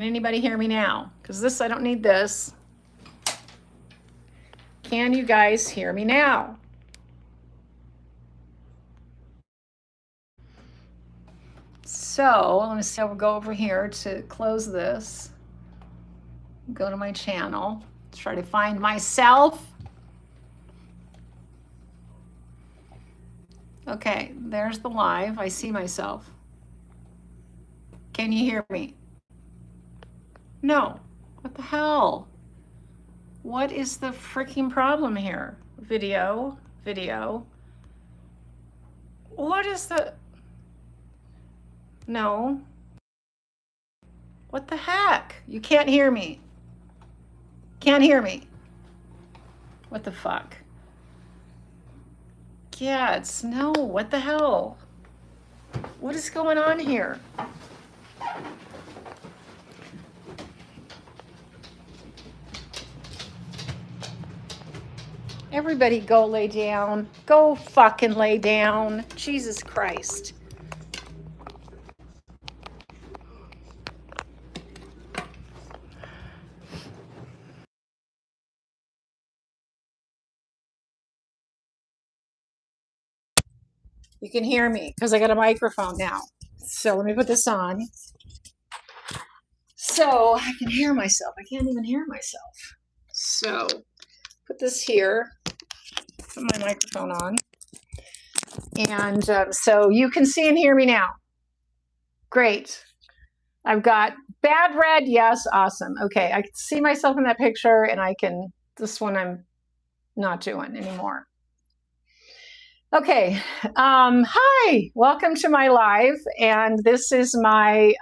Anybody hear me now? Because this, I don't need this. Can you guys hear me now? So let me see. We'll go over here to close this. Go to my channel. Try to find myself. Okay, there's the live. I see myself. Can you hear me? No. What the hell? What is the freaking problem here? Video. What is the... No. What the heck? You can't hear me. Can't hear me. What the fuck? Yeah, it's no. What the hell? What is going on here? Everybody go lay down. Go fucking lay down. Jesus Christ. You can hear me because I got a microphone now. So let me put this on. So I can hear myself. I can't even hear myself. So put this here. Put my microphone on. And so you can see and hear me now. Great. I've got bad red. Yes. Awesome. Okay. I can see myself in that picture and I can, this one I'm not doing anymore. Okay. Hi, welcome to my live. And this is my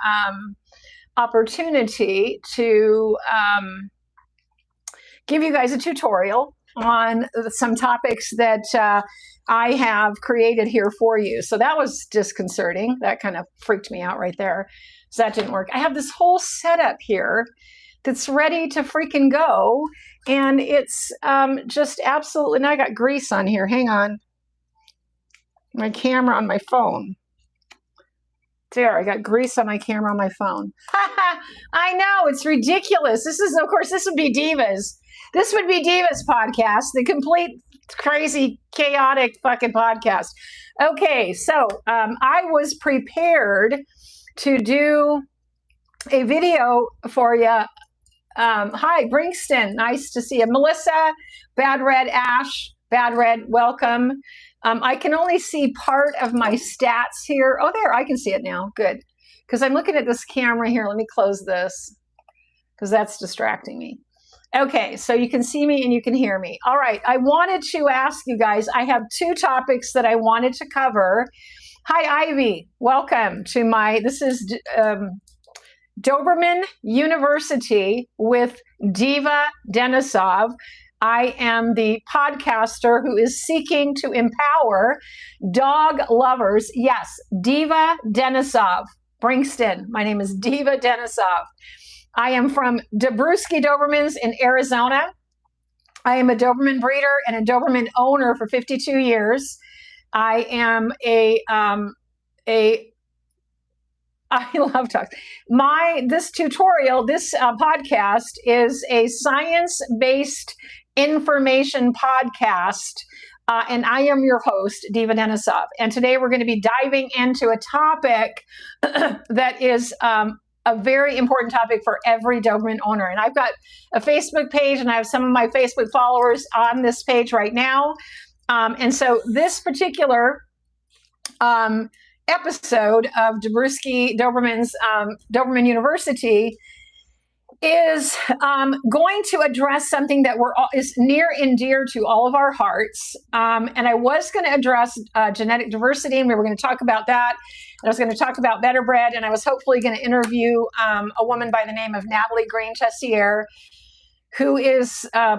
opportunity to give you guys a tutorial on some topics that I have created here for you. So that was disconcerting. That kind of freaked me out right there. So that didn't work. I have this whole setup here that's ready to freaking go. And it's just absolutely, now I got grease on here. Hang on. My camera on my phone. There, I got grease on my camera on my phone. I know, it's ridiculous. This is, of course, this would be Divas. This would be Divas podcast, the complete crazy, chaotic fucking podcast. Okay, so I was prepared to do a video for you. Hi, Brinkston, nice to see you. Melissa, Bad Red, Ash, Bad Red, welcome. I can only see part of my stats here. Oh, there, I can see it now. Good. Because I'm looking at this camera here. Let me close this because that's distracting me. Okay, so you can see me and you can hear me. All right, I wanted to ask you guys, I have two topics that I wanted to cover. Hi, Ivy. Welcome to my, this is Doberman University with Diva Denisov. I am the podcaster who is seeking to empower dog lovers. Yes, Diva Denisov, Brinkston. My name is Diva Denisov. I am from Dobruski Dobermans in Arizona. I am a Doberman breeder and a Doberman owner for 52 years. I am I love talks. This tutorial, this podcast is a science-based information podcast, and I am your host, Diva Denisov. And today we're going to be diving into a topic that is a very important topic for every Doberman owner. And I've got a Facebook page, and I have some of my Facebook followers on this page right now. And so this particular episode of Dobruski Dobermans, Doberman University is going to address something that is near and dear to all of our hearts. And I was going to address genetic diversity, and we were going to talk about that. And I was going to talk about better bread, and I was hopefully going to interview a woman by the name of Natalie Green-Tessier, who is a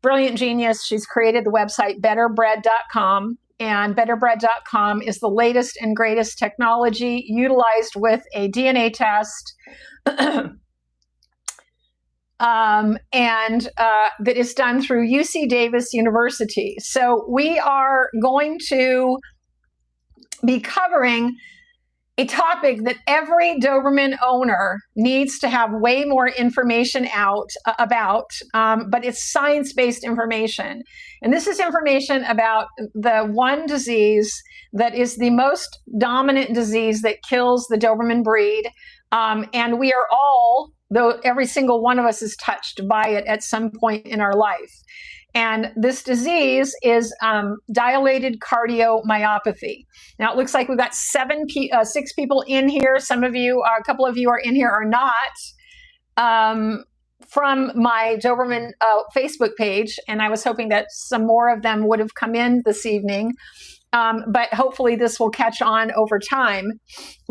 brilliant genius. She's created the website betterbread.com. And betterbread.com is the latest and greatest technology utilized with a DNA test that is done through UC Davis University. So we are going to be covering a topic that every Doberman owner needs to have way more information out about, but it's science-based information. And this is information about the one disease that is the most dominant disease that kills the Doberman breed. And we are all, though every single one of us is touched by it at some point in our life. And this disease is dilated cardiomyopathy. Now, it looks like we've got 6 people in here. Some of you, a couple of you are in here or not, from my Doberman Facebook page. And I was hoping that some more of them would have come in this evening. But hopefully this will catch on over time.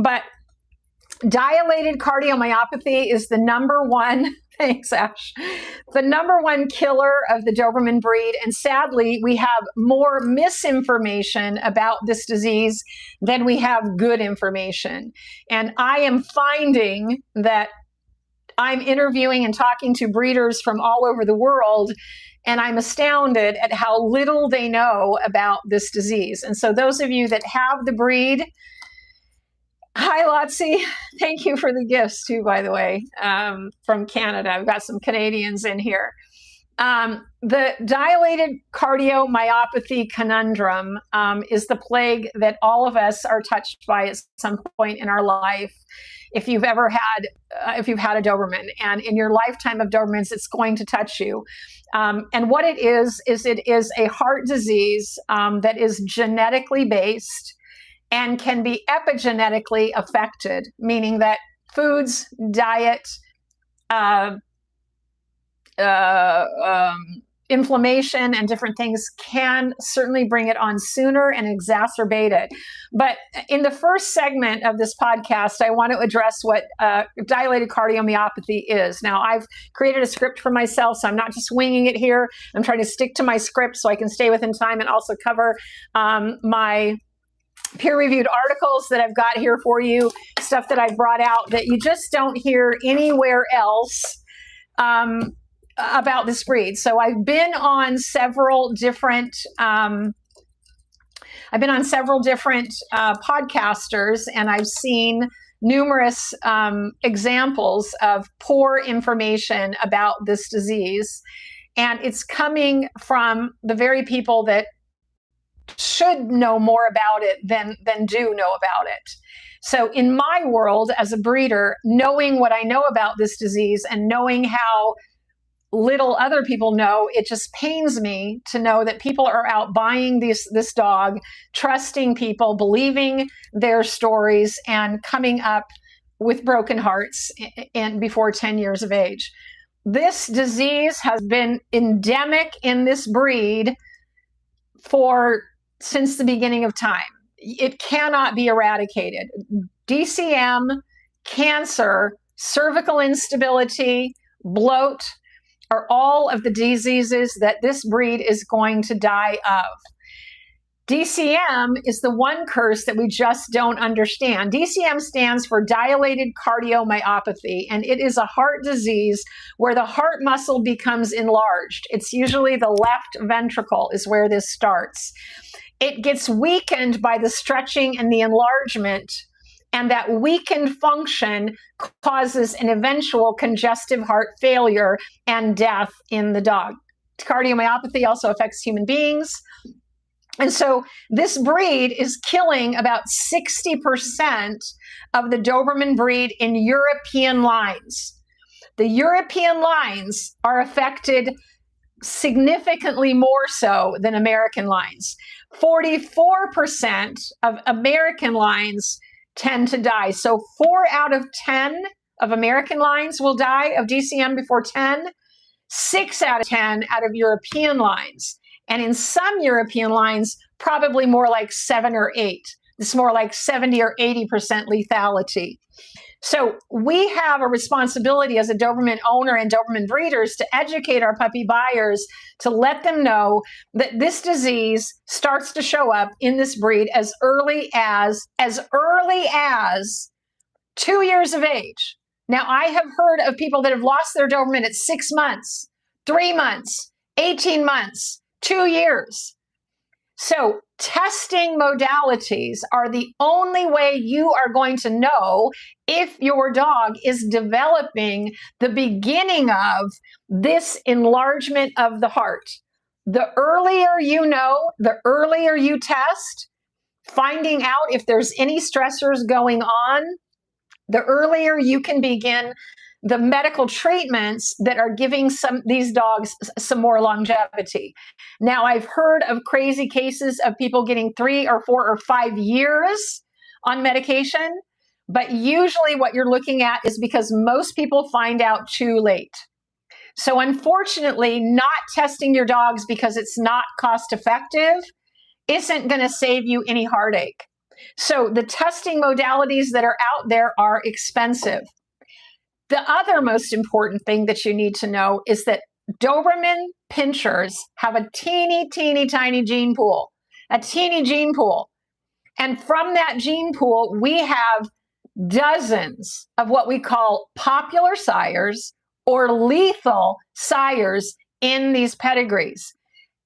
But dilated cardiomyopathy is the number one, thanks Ash, the number one killer of the Doberman breed. And sadly, we have more misinformation about this disease than we have good information. And I am finding that I'm interviewing and talking to breeders from all over the world, and I'm astounded at how little they know about this disease. And so those of you that have the breed, hi, Lotsie. Thank you for the gifts, too, by the way, from Canada. I've got some Canadians in here. The dilated cardiomyopathy conundrum is the plague that all of us are touched by at some point in our life. If you've had a Doberman, and in your lifetime of Dobermans, it's going to touch you. And what it is a heart disease that is genetically based and can be epigenetically affected, meaning that foods, diet, inflammation, and different things can certainly bring it on sooner and exacerbate it. But in the first segment of this podcast, I want to address what dilated cardiomyopathy is. Now, I've created a script for myself, so I'm not just winging it here. I'm trying to stick to my script so I can stay within time and also cover my peer-reviewed articles that I've got here for you, stuff that I've brought out that you just don't hear anywhere else about this breed. So I've been on several different podcasters, and I've seen numerous examples of poor information about this disease. And it's coming from the very people that should know more about it than do know about it. So in my world as a breeder, knowing what I know about this disease and knowing how little other people know, it just pains me to know that people are out buying this dog, trusting people, believing their stories, and coming up with broken hearts and before 10 years of age. This disease has been endemic in this breed since the beginning of time. It cannot be eradicated. DCM, cancer, cervical instability, bloat are all of the diseases that this breed is going to die of. DCM is the one curse that we just don't understand. DCM stands for dilated cardiomyopathy, and it is a heart disease where the heart muscle becomes enlarged. It's usually the left ventricle is where this starts. It gets weakened by the stretching and the enlargement, and that weakened function causes an eventual congestive heart failure and death in the dog. Cardiomyopathy also affects human beings. And so this breed is killing about 60% of the Doberman breed in European lines. The European lines are affected significantly more so than American lines. 44% of American lines tend to die. So 4 out of 10 of American lines will die of DCM before 10, 6 out of 10 out of European lines. And in some European lines, probably more like 7 or 8. It's more like 70 or 80% lethality. So we have a responsibility as a Doberman owner and Doberman breeders to educate our puppy buyers, to let them know that this disease starts to show up in this breed as early as 2 years of age. Now, I have heard of people that have lost their Doberman at 6 months, 3 months, 18 months, 2 years. So testing modalities are the only way you are going to know if your dog is developing the beginning of this enlargement of the heart. The earlier you know, the earlier you test, finding out if there's any stressors going on, the earlier you can begin the medical treatments that are giving these dogs some more longevity. Now, I've heard of crazy cases of people getting 3 or 4 or 5 years on medication, but usually what you're looking at is because most people find out too late. So unfortunately, not testing your dogs because it's not cost effective isn't going to save you any heartache. So the testing modalities that are out there are expensive. The other most important thing that you need to know is that Doberman pinschers have a teeny tiny gene pool, a teeny gene pool. And from that gene pool, we have dozens of what we call popular sires or lethal sires in these pedigrees.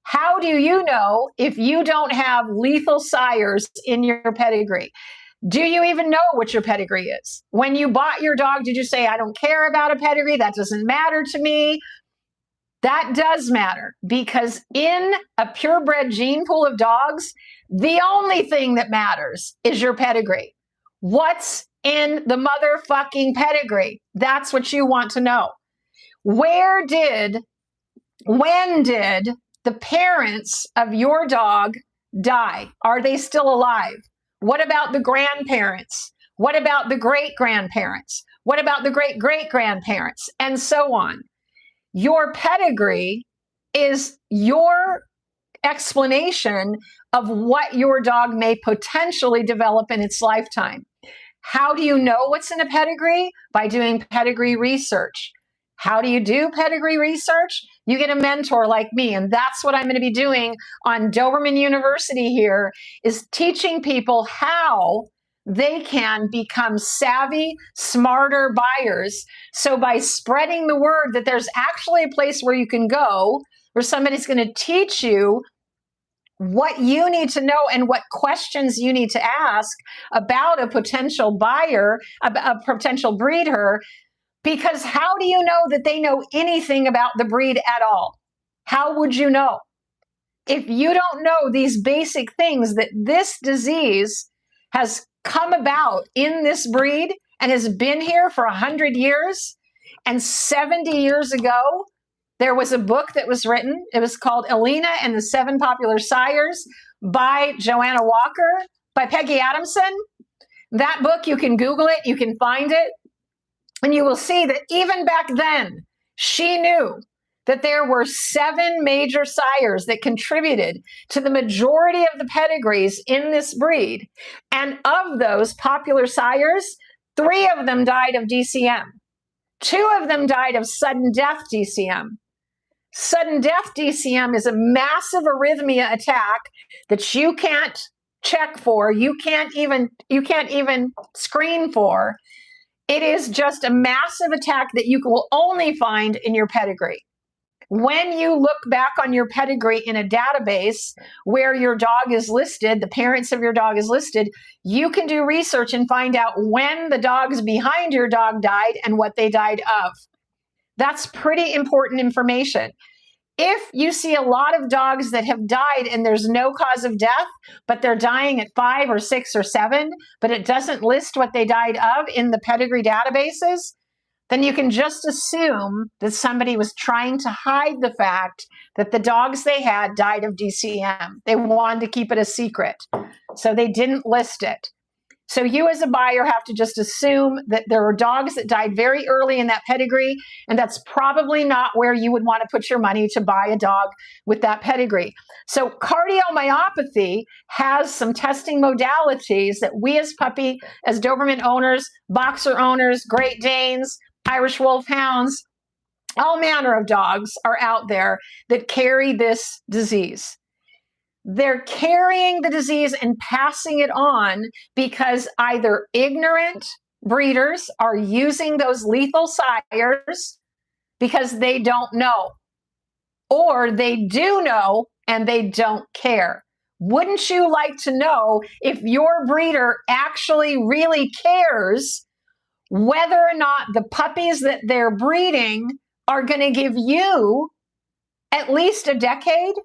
How do you know if you don't have lethal sires in your pedigree? Do you even know what your pedigree is? When you bought your dog, did you say, I don't care about a pedigree? That doesn't matter to me. That does matter, because in a purebred gene pool of dogs, the only thing that matters is your pedigree. What's in the motherfucking pedigree? That's what you want to know. When did the parents of your dog die? Are they still alive? What about the grandparents? What about the great-grandparents? What about the great-great-grandparents? And so on. Your pedigree is your explanation of what your dog may potentially develop in its lifetime. How do you know what's in a pedigree? By doing pedigree research. How do you do pedigree research? You get a mentor like me, and that's what I'm going to be doing on Doberman University here, is teaching people how they can become savvy, smarter buyers. So by spreading the word that there's actually a place where you can go, where somebody's going to teach you what you need to know and what questions you need to ask about a potential buyer, a potential breeder. Because how do you know that they know anything about the breed at all? How would you know? If you don't know these basic things, that this disease has come about in this breed and has been here for 100 years, and 70 years ago, there was a book that was written. It was called Elena and the 7 Popular Sires by Joanna Walker, by Peggy Adamson. That book, you can Google it, you can find it. And you will see that even back then, she knew that there were 7 major sires that contributed to the majority of the pedigrees in this breed. And of those popular sires, 3 of them died of DCM. 2 of them died of sudden death DCM. Sudden death DCM is a massive arrhythmia attack that you can't check for, you can't even screen for. It is just a massive attack that you will only find in your pedigree. When you look back on your pedigree in a database where your dog is listed, the parents of your dog is listed, you can do research and find out when the dogs behind your dog died and what they died of. That's pretty important information. If you see a lot of dogs that have died and there's no cause of death, but they're dying at 5 or 6 or 7, but it doesn't list what they died of in the pedigree databases, then you can just assume that somebody was trying to hide the fact that the dogs they had died of DCM. They wanted to keep it a secret, so they didn't list it. So you as a buyer have to just assume that there are dogs that died very early in that pedigree, and that's probably not where you would want to put your money to buy a dog with that pedigree. So cardiomyopathy has some testing modalities that we as Doberman owners, boxer owners, Great Danes, Irish Wolfhounds, all manner of dogs are out there that carry this disease. They're carrying the disease and passing it on because either ignorant breeders are using those lethal sires because they don't know, or they do know and they don't care. Wouldn't you like to know if your breeder actually really cares whether or not the puppies that they're breeding are going to give you at least a decade?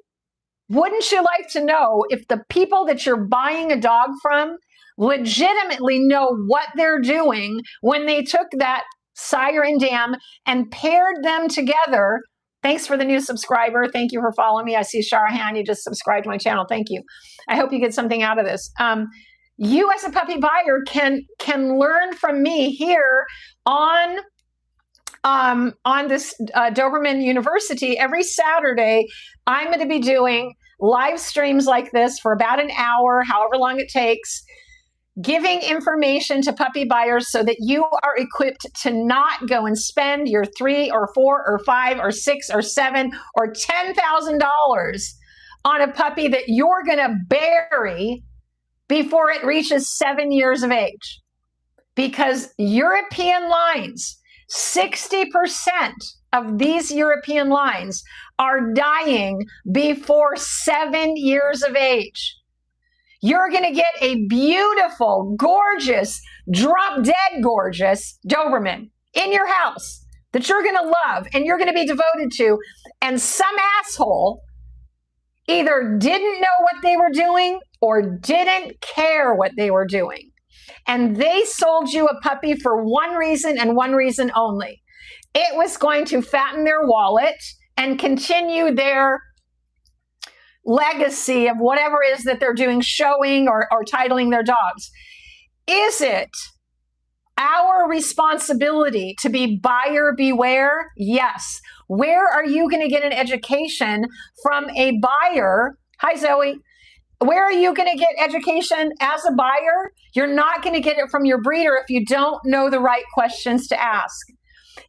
Wouldn't you like to know if the people that you're buying a dog from legitimately know what they're doing when they took that sire and dam and paired them together? Thanks for the new subscriber. Thank you for following me. I see Sharahan, you just subscribed to my channel. Thank you. I hope you get something out of this. You as a puppy buyer can learn from me here on this Doberman University. Every Saturday, I'm going to be doing live streams like this for about an hour, however long it takes, giving information to puppy buyers so that you are equipped to not go and spend your $3 or $4 or $5 or $6 or $7 or $10,000 on a puppy that you're going to bury before it reaches 7 years of age. Because European lines, 60% of these European lines are dying before 7 years of age. You're going to get a beautiful, gorgeous, drop-dead gorgeous Doberman in your house that you're going to love and you're going to be devoted to. And some asshole either didn't know what they were doing or didn't care what they were doing. And they sold you a puppy for one reason and one reason only. It was going to fatten their wallet and continue their legacy of whatever it is that they're doing, showing or titling their dogs. Is it our responsibility to be buyer beware? Yes. Where are you going to get an education from a buyer? Hi, Zoe. Where are you going to get education as a buyer? You're not going to get it from your breeder if you don't know the right questions to ask.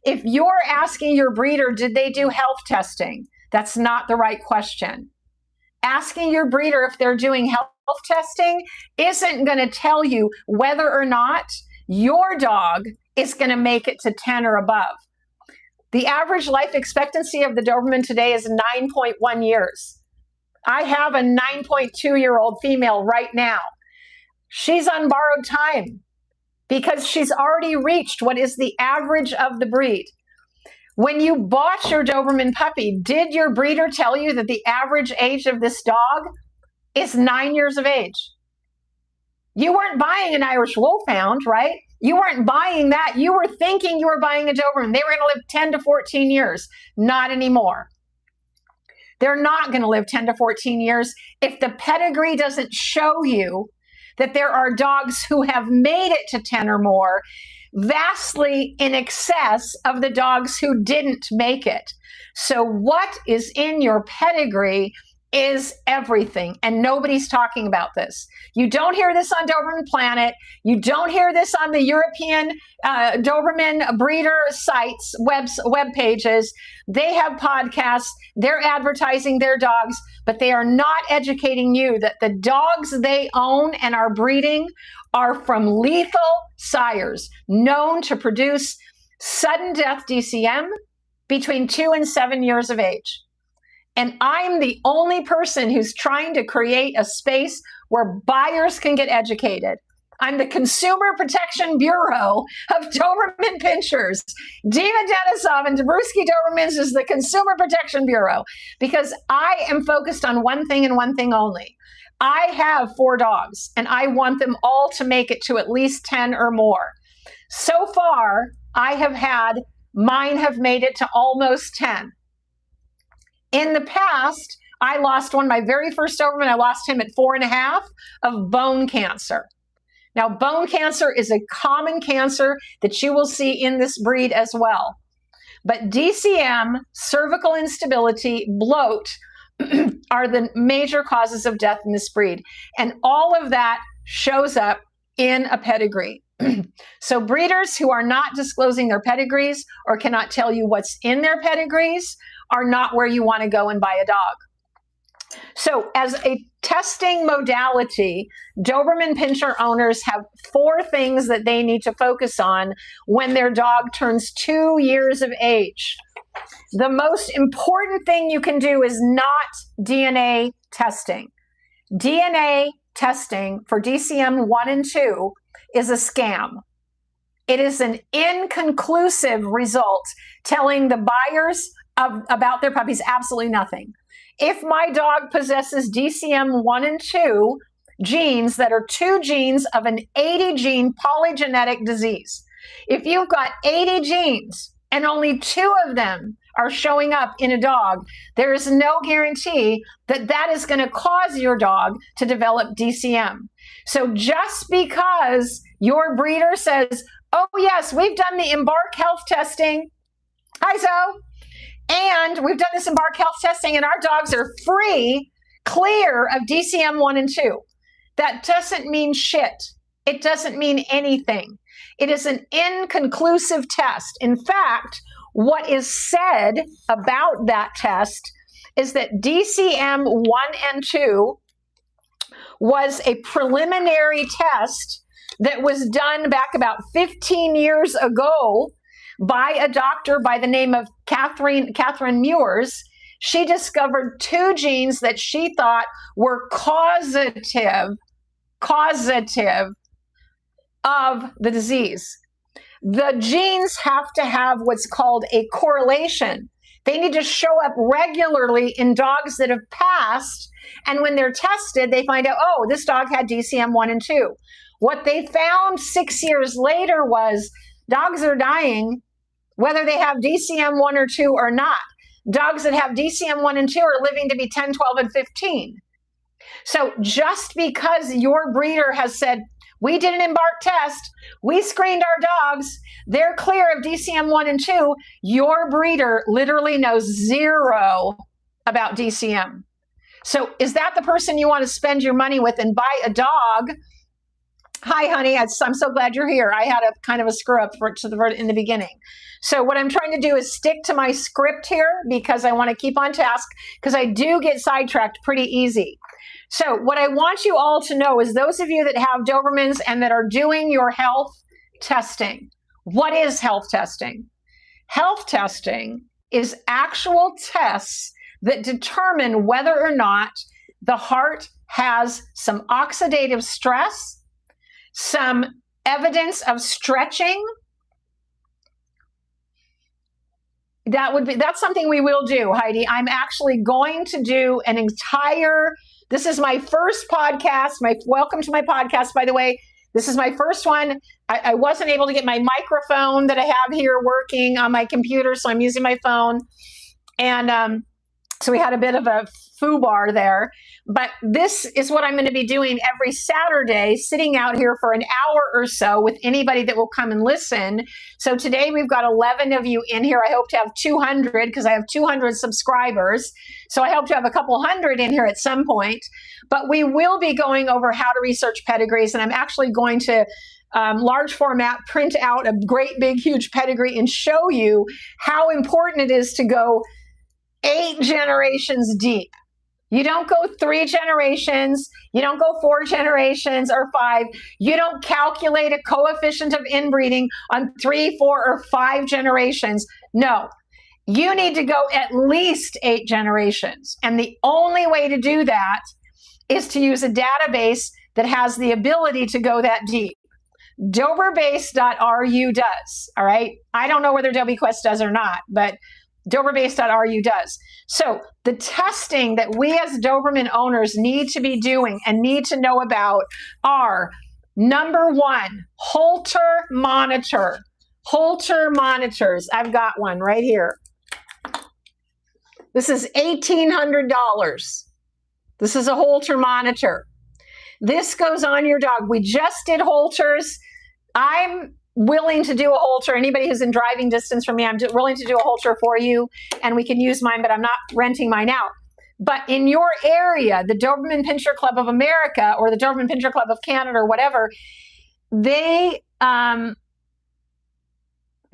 If you're asking your breeder, did they do health testing? That's not the right question. Asking your breeder if they're doing health testing isn't going to tell you whether or not your dog is going to make it to 10 or above. The average life expectancy of the Doberman today is 9.1 years. I have a 9.2-year-old female right now. She's on borrowed time because she's already reached what is the average of the breed. When you bought your Doberman puppy, did your breeder tell you that the average age of this dog is 9 years of age? You weren't buying an Irish Wolfhound, right? You weren't buying that. You were thinking you were buying a Doberman. They were going to live 10 to 14 years. Not anymore. They're not going to live 10 to 14 years if the pedigree doesn't show you that there are dogs who have made it to 10 or more, vastly in excess of the dogs who didn't make it. So what is in your pedigree is everything, and nobody's talking about this. You don't hear this on Doberman Planet. You don't hear this on the European Doberman breeder sites, web pages. They have podcasts. They're advertising their dogs, but they are not educating you that the dogs they own and are breeding are from lethal sires known to produce sudden death DCM between 2 and 7 years of age. And I'm the only person who's trying to create a space where buyers can get educated. I'm the Consumer Protection Bureau of Doberman Pinschers. Diva Denisov and Dobruski Dobermans is the Consumer Protection Bureau because I am focused on one thing and one thing only. I have 4 dogs and I want them all to make it to at least 10 or more. So far, mine have made it to almost 10. In the past, I lost one, my very first Doberman, I lost him at 4.5 of bone cancer. Now, bone cancer is a common cancer that you will see in this breed as well. But DCM, cervical instability, bloat are the major causes of death in this breed. And all of that shows up in a pedigree. So breeders who are not disclosing their pedigrees or cannot tell you what's in their pedigrees are not where you want to go and buy a dog. So as a testing modality, Doberman Pinscher owners have 4 things that they need to focus on when their dog turns 2 years of age. The most important thing you can do is not DNA testing. DNA testing for DCM 1 and 2 is a scam. It is an inconclusive result telling the buyers about their puppies absolutely nothing. If my dog possesses DCM 1 and 2 genes that are 2 genes of an 80 gene polygenetic disease, if you've got 80 genes and only 2 of them are showing up in a dog, there is no guarantee that that is going to cause your dog to develop DCM. So just because your breeder says, oh yes, we've done the Embark health testing, hi Zoe, and we've done this Embark health testing and our dogs are free, clear of DCM 1 and 2. That doesn't mean shit. It doesn't mean anything. It is an inconclusive test. In fact, what is said about that test is that DCM 1 and 2 was a preliminary test that was done back about 15 years ago by a doctor by the name of Catherine Muirs. She discovered 2 genes that she thought were causative of the disease. The genes have to have what's called a correlation. They need to show up regularly in dogs that have passed, and when they're tested, they find out, oh, this dog had DCM 1 and 2. What they found 6 years later was dogs are dying whether they have DCM 1 or 2 or not. Dogs that have DCM 1 and 2 are living to be 10, 12, and 15. So just because your breeder has said, we did an Embark test, we screened our dogs, they're clear of DCM 1 and 2, your breeder literally knows 0 about DCM. So is that the person you want to spend your money with and buy a dog? Hi, honey, I'm so glad you're here. I had a kind of a screw up in the beginning. So what I'm trying to do is stick to my script here because I want to keep on task because I do get sidetracked pretty easy. So what I want you all to know is those of you that have Dobermans and that are doing your health testing, what is health testing? Health testing is actual tests that determine whether or not the heart has some oxidative stress, some evidence of stretching. That's something we will do, Heidi. I'm actually going to do an entire, this is my first podcast, welcome to my podcast, by the way. This is my first one. I wasn't able to get my microphone that I have here working on my computer, so I'm using my phone. And so we had a bit of a foobar there. But this is what I'm going to be doing every Saturday, sitting out here for an hour or so with anybody that will come and listen. So today we've got 11 of you in here. I hope to have 200 because I have 200 subscribers. So I hope to have a couple hundred in here at some point. But we will be going over how to research pedigrees. And I'm actually going to large format, print out a great big huge pedigree and show you how important it is to go 8 generations deep. You don't go 3 generations, you don't go 4 generations or 5. You don't calculate a coefficient of inbreeding on 3, 4, or 5 generations. No, you need to go at least 8 generations. And the only way to do that is to use a database that has the ability to go that deep. Dobrurbase.ru does, all right? I don't know whether WQuest does or not, but Dobrurbase.ru does. So the testing that we as Doberman owners need to be doing and need to know about are, number 1, Holter monitor. Holter monitors. I've got one right here. This is $1,800. This is a Holter monitor. This goes on your dog. We just did Holters. I'm willing to do a Holter. Anybody who's in driving distance from me, I'm willing to do a Holter for you, and we can use mine, but I'm not renting mine out. But in your area, the Doberman Pinscher Club of America or the Doberman Pinscher Club of Canada or whatever, they,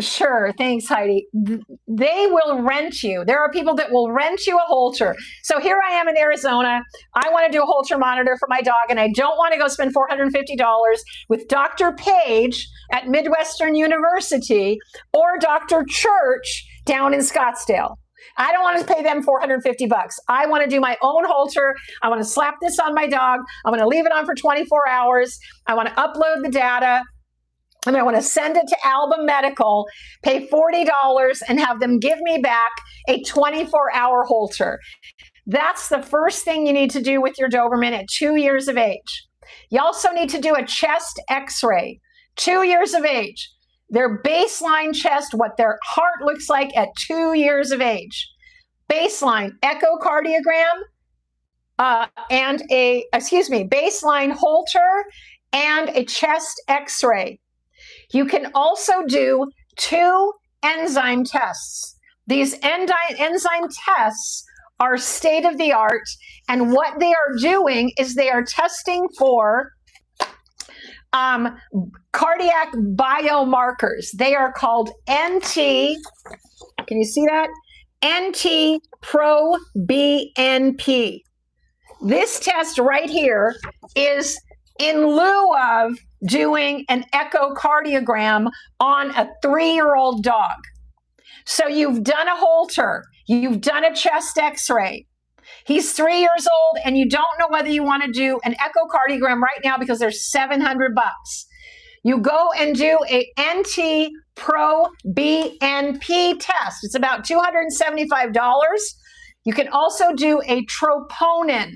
sure, thanks, Heidi. They will rent you. There are people that will rent you a Holter. So here I am in Arizona. I want to do a Holter monitor for my dog, and I don't want to go spend $450 with Dr. Page at Midwestern University or Dr. Church down in Scottsdale. I don't want to pay them $450. I want to do my own halter. I want to slap this on my dog. I want to leave it on for 24 hours. I want to upload the data. And I want to send it to Alba Medical, pay $40 and have them give me back a 24-hour halter. That's the first thing you need to do with your Doberman at 2 years of age. You also need to do a chest x-ray. 2 years of age. Their baseline chest, what their heart looks like at 2 years of age. Baseline echocardiogram baseline halter and a chest x-ray. You can also do 2 enzyme tests. These enzyme tests are state of the art, and what they are doing is they are testing for cardiac biomarkers. They are called can you see that? NT-proBNP. This test right here is in lieu of doing an echocardiogram on a 3-year-old dog. So you've done a halter, you've done a chest x-ray. He's 3 years old and you don't know whether you want to do an echocardiogram right now because they're $700. You go and do a NT-proBNP test. It's about $275. You can also do a troponin,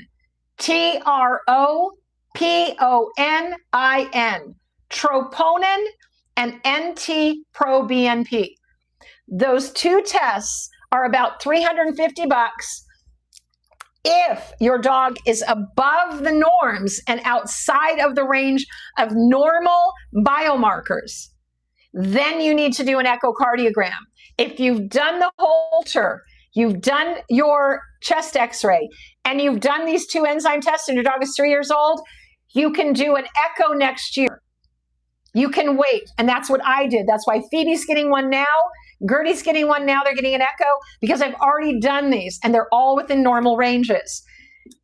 TROPONIN, troponin and NT-proBNP. Those 2 tests are about $350 if your dog is above the norms and outside of the range of normal biomarkers. Then you need to do an echocardiogram. If you've done the halter, you've done your chest x-ray, and you've done these 2 enzyme tests and your dog is 3 years old, you can do an echo next year. You can wait. And that's what I did. That's why Phoebe's getting one now. Gertie's getting one now. They're getting an echo because I've already done these and they're all within normal ranges.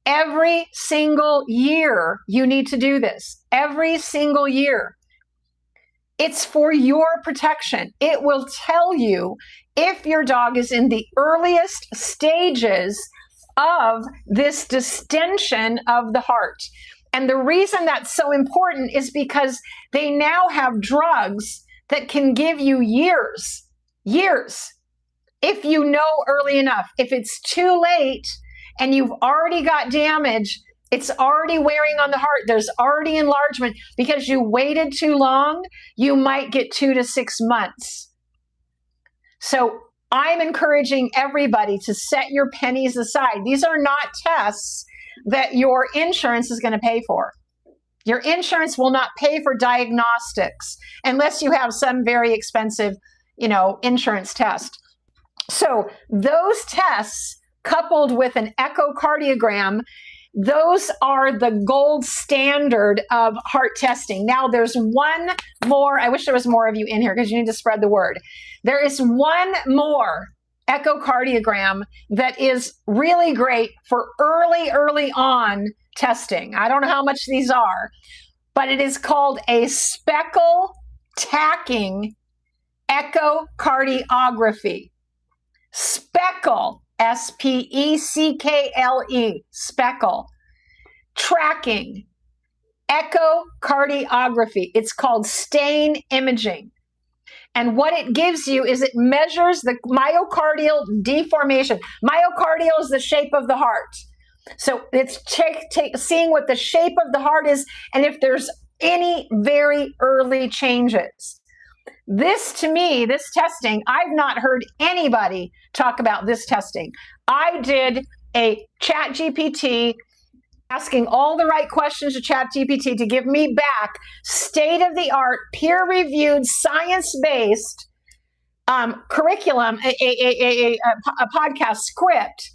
Every single year, you need to do this. Every single year. It's for your protection. It will tell you if your dog is in the earliest stages of this distension of the heart. And the reason that's so important is because they now have drugs that can give you years, if you know early enough. If it's too late and you've already got damage, it's already wearing on the heart, there's already enlargement, because you waited too long, you might get 2 to 6 months. So I'm encouraging everybody to set your pennies aside. These are not tests that your insurance is going to pay for. Your insurance will not pay for diagnostics unless you have some very expensive, insurance test. So those tests coupled with an echocardiogram, those are the gold standard of heart testing. Now there's one more. I wish there was more of you in here because you need to spread the word. There is one more echocardiogram that is really great for early on testing. I don't know how much these are, but it is called a speckle tacking echocardiography. Speckle, S-P-E-C-K-L-E, speckle. Tracking, echocardiography. It's called stain imaging. And what it gives you is it measures the myocardial deformation. Myocardial is the shape of the heart. So it's seeing what the shape of the heart is and if there's any very early changes. This, to me, this testing, I've not heard anybody talk about this testing. I did a ChatGPT asking all the right questions to ChatGPT to give me back state-of-the-art, peer-reviewed, science-based curriculum, a podcast script,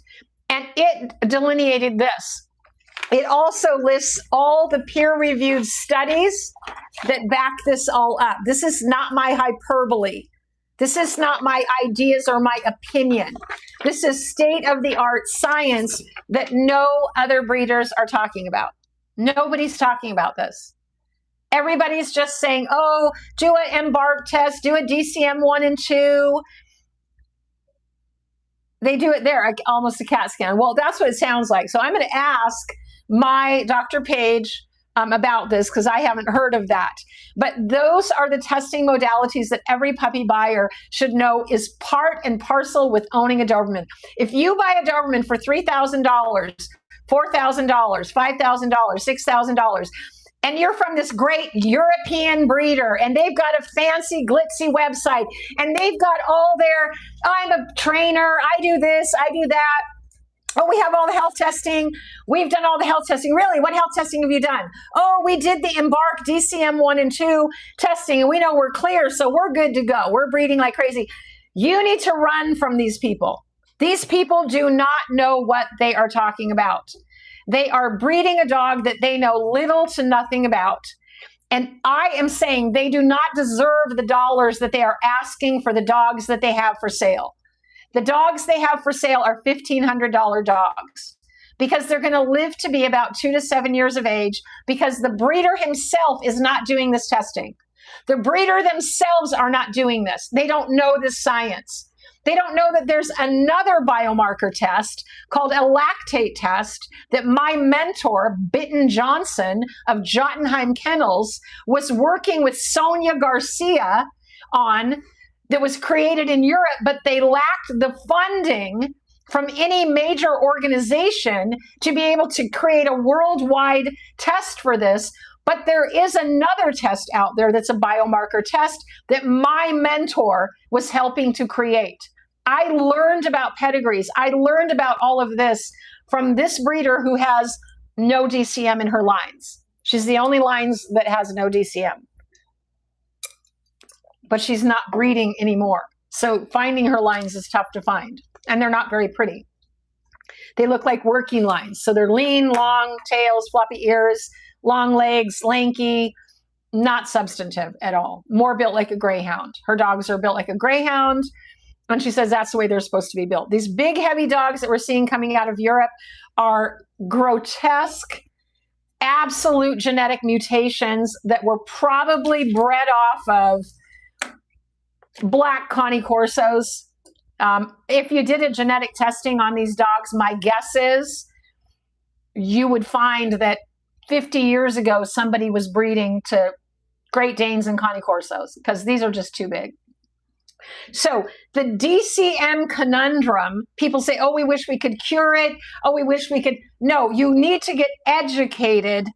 and it delineated this. It also lists all the peer-reviewed studies that back this all up. This is not my hyperbole. This is not my ideas or my opinion. This is state-of-the-art science that no other breeders are talking about. Nobody's talking about this. Everybody's just saying, oh, do an Embark test, do a DCM 1 and 2. They do it there, almost a CAT scan. Well, that's what it sounds like. So I'm going to ask my Dr. Page about this because I haven't heard of that. But those are the testing modalities that every puppy buyer should know is part and parcel with owning a Doberman. If you buy a Doberman for $3,000, $4,000, $5,000, $6,000, and you're from this great European breeder, and they've got a fancy, glitzy website, and they've got all their, I'm a trainer, I do this, I do that. Oh, we have all the health testing. We've done all the health testing. Really? What health testing have you done? Oh, we did the Embark DCM 1 and 2 testing, and we know we're clear, so we're good to go. We're breeding like crazy. You need to run from these people. These people do not know what they are talking about. They are breeding a dog that they know little to nothing about. And I am saying they do not deserve the dollars that they are asking for the dogs that they have for sale. The dogs they have for sale are $1,500 dogs because they're going to live to be about 2 to 7 years of age because the breeder himself is not doing this testing. The breeder themselves are not doing this. They don't know this science. They don't know that there's another biomarker test called a lactate test that my mentor, Bitten Johnson of Jotunheim Kennels, was working with Sonia Garcia on, that was created in Europe, but they lacked the funding from any major organization to be able to create a worldwide test for this. But there is another test out there that's a biomarker test that my mentor was helping to create. I learned about pedigrees. I learned about all of this from this breeder who has no DCM in her lines. She's the only lines that has no DCM. But she's not breeding anymore. So finding her lines is tough to find. And they're not very pretty. They look like working lines. So they're lean, long tails, floppy ears, long legs, lanky, not substantive at all. More built like a greyhound. Her dogs are built like a greyhound. And she says that's the way they're supposed to be built. These big, heavy dogs that we're seeing coming out of Europe are grotesque, absolute genetic mutations that were probably bred off of black Connie Corsos. If you did a genetic testing on these dogs, my guess is you would find that 50 years ago, somebody was breeding to Great Danes and Connie Corsos because these are just too big. So the DCM conundrum, people say, oh, we wish we could cure it. Oh, we wish we could. No, you need to get educated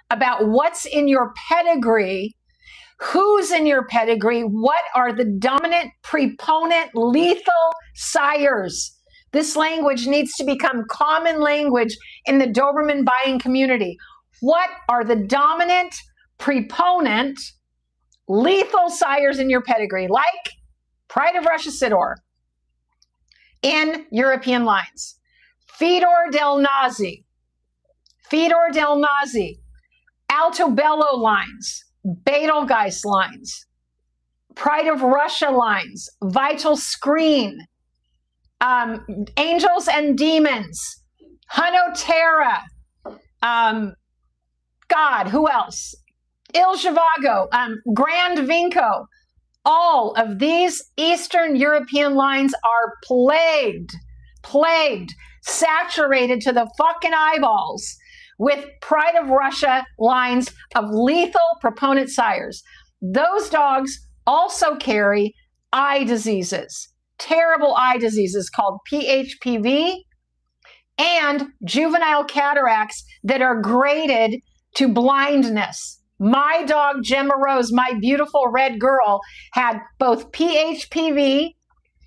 about what's in your pedigree, who's in your pedigree, what are the dominant, preponent, lethal sires. This language needs to become common language in the Doberman buying community. What are the dominant, preponent, lethal sires in your pedigree, like Pride of Russia Sidor in European lines, Fedor Del Nazi, Alto Bello lines, Betelgeuse lines, Pride of Russia lines, Vital Screen, Angels and Demons, Hunotera, God, who else? Il Zhivago, Grand Vinco. All of these Eastern European lines are plagued, saturated to the fucking eyeballs with Pride of Russia lines of lethal proponent sires. Those dogs also carry eye diseases, terrible eye diseases called PHPV and juvenile cataracts that are graded to blindness. My dog, Gemma Rose, my beautiful red girl, had both PHPV,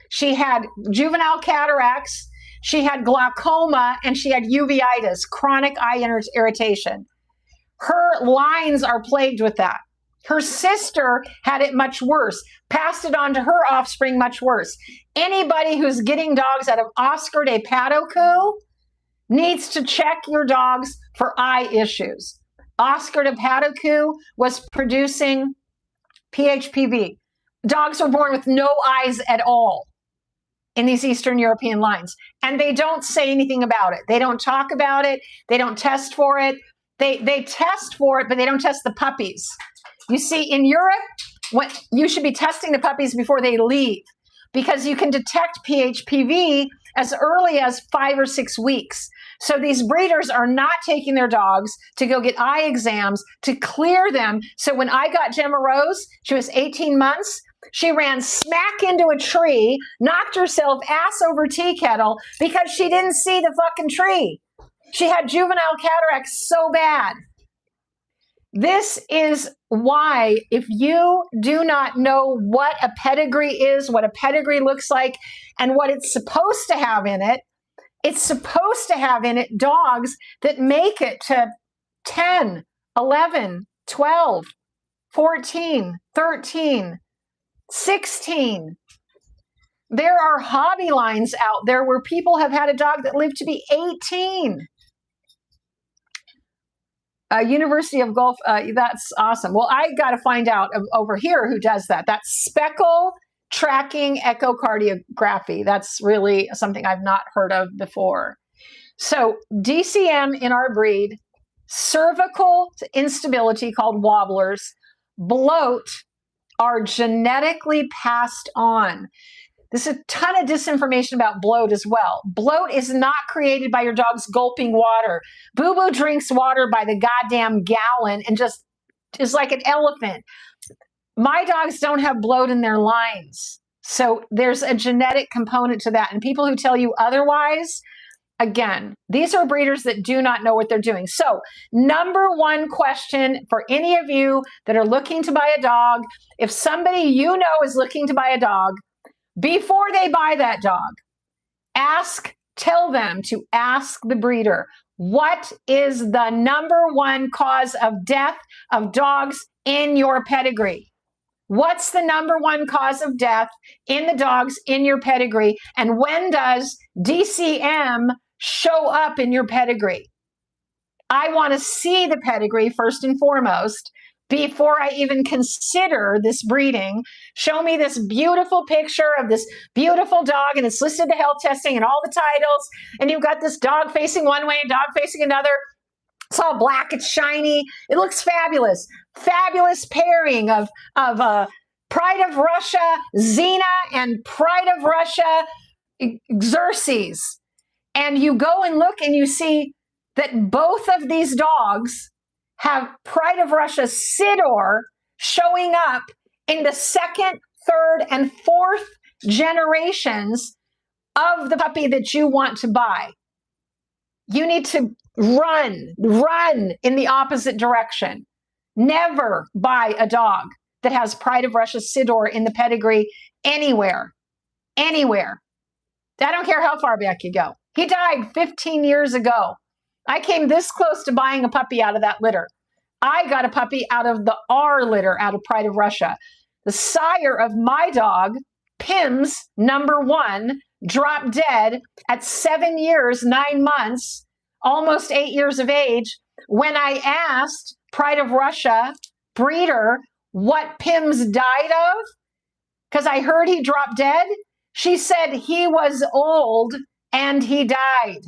she had juvenile cataracts, she had glaucoma, and she had uveitis, chronic eye irritation. Her lines are plagued with that. Her sister had it much worse, passed it on to her offspring much worse. Anybody who's getting dogs out of Oscar de Padocu needs to check your dogs for eye issues. Oscar de Padocu was producing PHPV. Dogs are born with no eyes at all in these Eastern European lines. And they don't say anything about it. They don't talk about it. They don't test for it. They test for it, but they don't test the puppies. You see, in Europe, you should be testing the puppies before they leave because you can detect PHPV as early as 5 or 6 weeks. So these breeders are not taking their dogs to go get eye exams to clear them. So when I got Gemma Rose, she was 18 months. She ran smack into a tree, knocked herself ass over tea kettle because she didn't see the fucking tree. She had juvenile cataracts so bad. This is why, if you do not know what a pedigree is, what a pedigree looks like, and what it's supposed to have in it, it's supposed to have in it dogs that make it to 10, 11, 12, 14, 13, 16. There are hobby lines out there where people have had a dog that lived to be 18. University of Gulf, that's awesome. Well, I got to find out over here who does that. That's speckle tracking echocardiography. That's really something I've not heard of before. So DCM in our breed, cervical instability called wobblers, bloat are genetically passed on. There's a ton of disinformation about bloat as well. Bloat is not created by your dog's gulping water. Boo Boo drinks water by the goddamn gallon and just is like an elephant. My dogs don't have bloat in their lines. So there's a genetic component to that. And people who tell you otherwise, again, these are breeders that do not know what they're doing. So number one question for any of you that are looking to buy a dog, if somebody you know is looking to buy a dog, before they buy that dog, tell them to ask the breeder, what is the number one cause of death of dogs in your pedigree? What's the number one cause of death in the dogs in your pedigree? And when does DCM show up in your pedigree? I want to see the pedigree first and foremost. Before I even consider this breeding, show me this beautiful picture of this beautiful dog, and it's listed to health testing and all the titles, and you've got this dog facing one way and dog facing another. It's all black, it's shiny, it looks fabulous. Fabulous pairing of Pride of Russia, Xena, and Pride of Russia, Xerxes. And you go and look and you see that both of these dogs have Pride of Russia Sidor showing up in the second, third, and fourth generations of the puppy that you want to buy. You need to run in the opposite direction. Never buy a dog that has Pride of Russia Sidor in the pedigree anywhere. I don't care how far back you go. He died 15 years ago. I came this close to buying a puppy out of that litter. I got a puppy out of the R litter, out of Pride of Russia. The sire of my dog, Pims, number 1, dropped dead at 7 years, 9 months, almost 8 years of age. When I asked Pride of Russia breeder what Pims died of, because I heard he dropped dead, she said he was old and he died.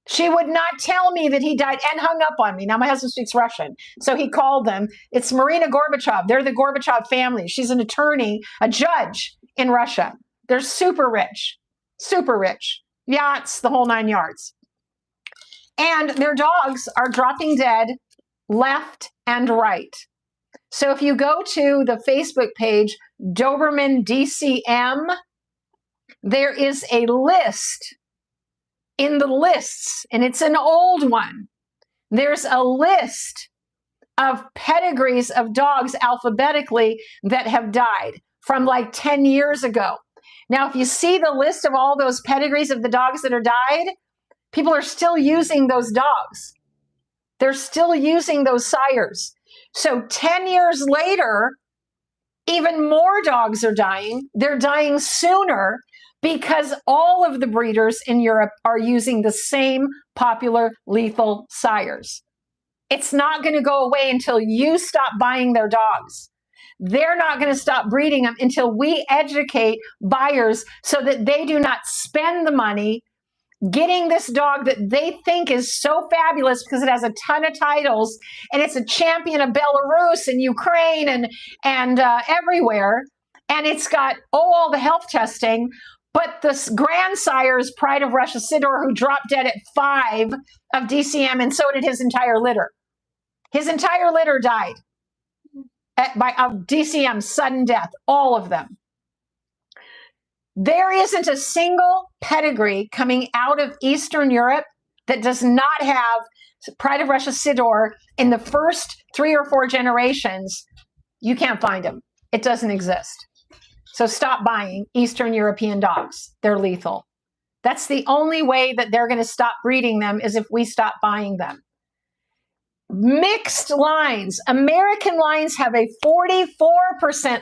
She would not tell me that he died and hung up on me. Now, my husband speaks Russian, so he called them. It's Marina Gorbachev. They're the Gorbachev family. She's an attorney, a judge in Russia. They're super rich. Yachts, the whole 9 yards. And their dogs are dropping dead left and right. So if you go to the Facebook page, Doberman DCM, there is a list. In the lists, and it's an old one, there's a list of pedigrees of dogs alphabetically that have died from like 10 years ago. Now, if you see the list of all those pedigrees of the dogs that are died, people are still using those dogs. They're still using those sires. So 10 years later, even more dogs are dying. They're dying sooner because all of the breeders in Europe are using the same popular lethal sires. It's not going to go away until you stop buying their dogs. They're not going to stop breeding them until we educate buyers so that they do not spend the money getting this dog that they think is so fabulous because it has a ton of titles and it's a champion of Belarus and Ukraine and everywhere. And it's got all the health testing, But the grandsires, Pride of Russia Sidor, who dropped dead at 5 of DCM, and so did his entire litter. His entire litter died of DCM, sudden death, all of them. There isn't a single pedigree coming out of Eastern Europe that does not have Pride of Russia Sidor in the first 3 or 4 generations. You can't find them. It doesn't exist. So stop buying Eastern European dogs. They're lethal. That's the only way that they're going to stop breeding them, is if we stop buying them. Mixed lines. American lines have a 44%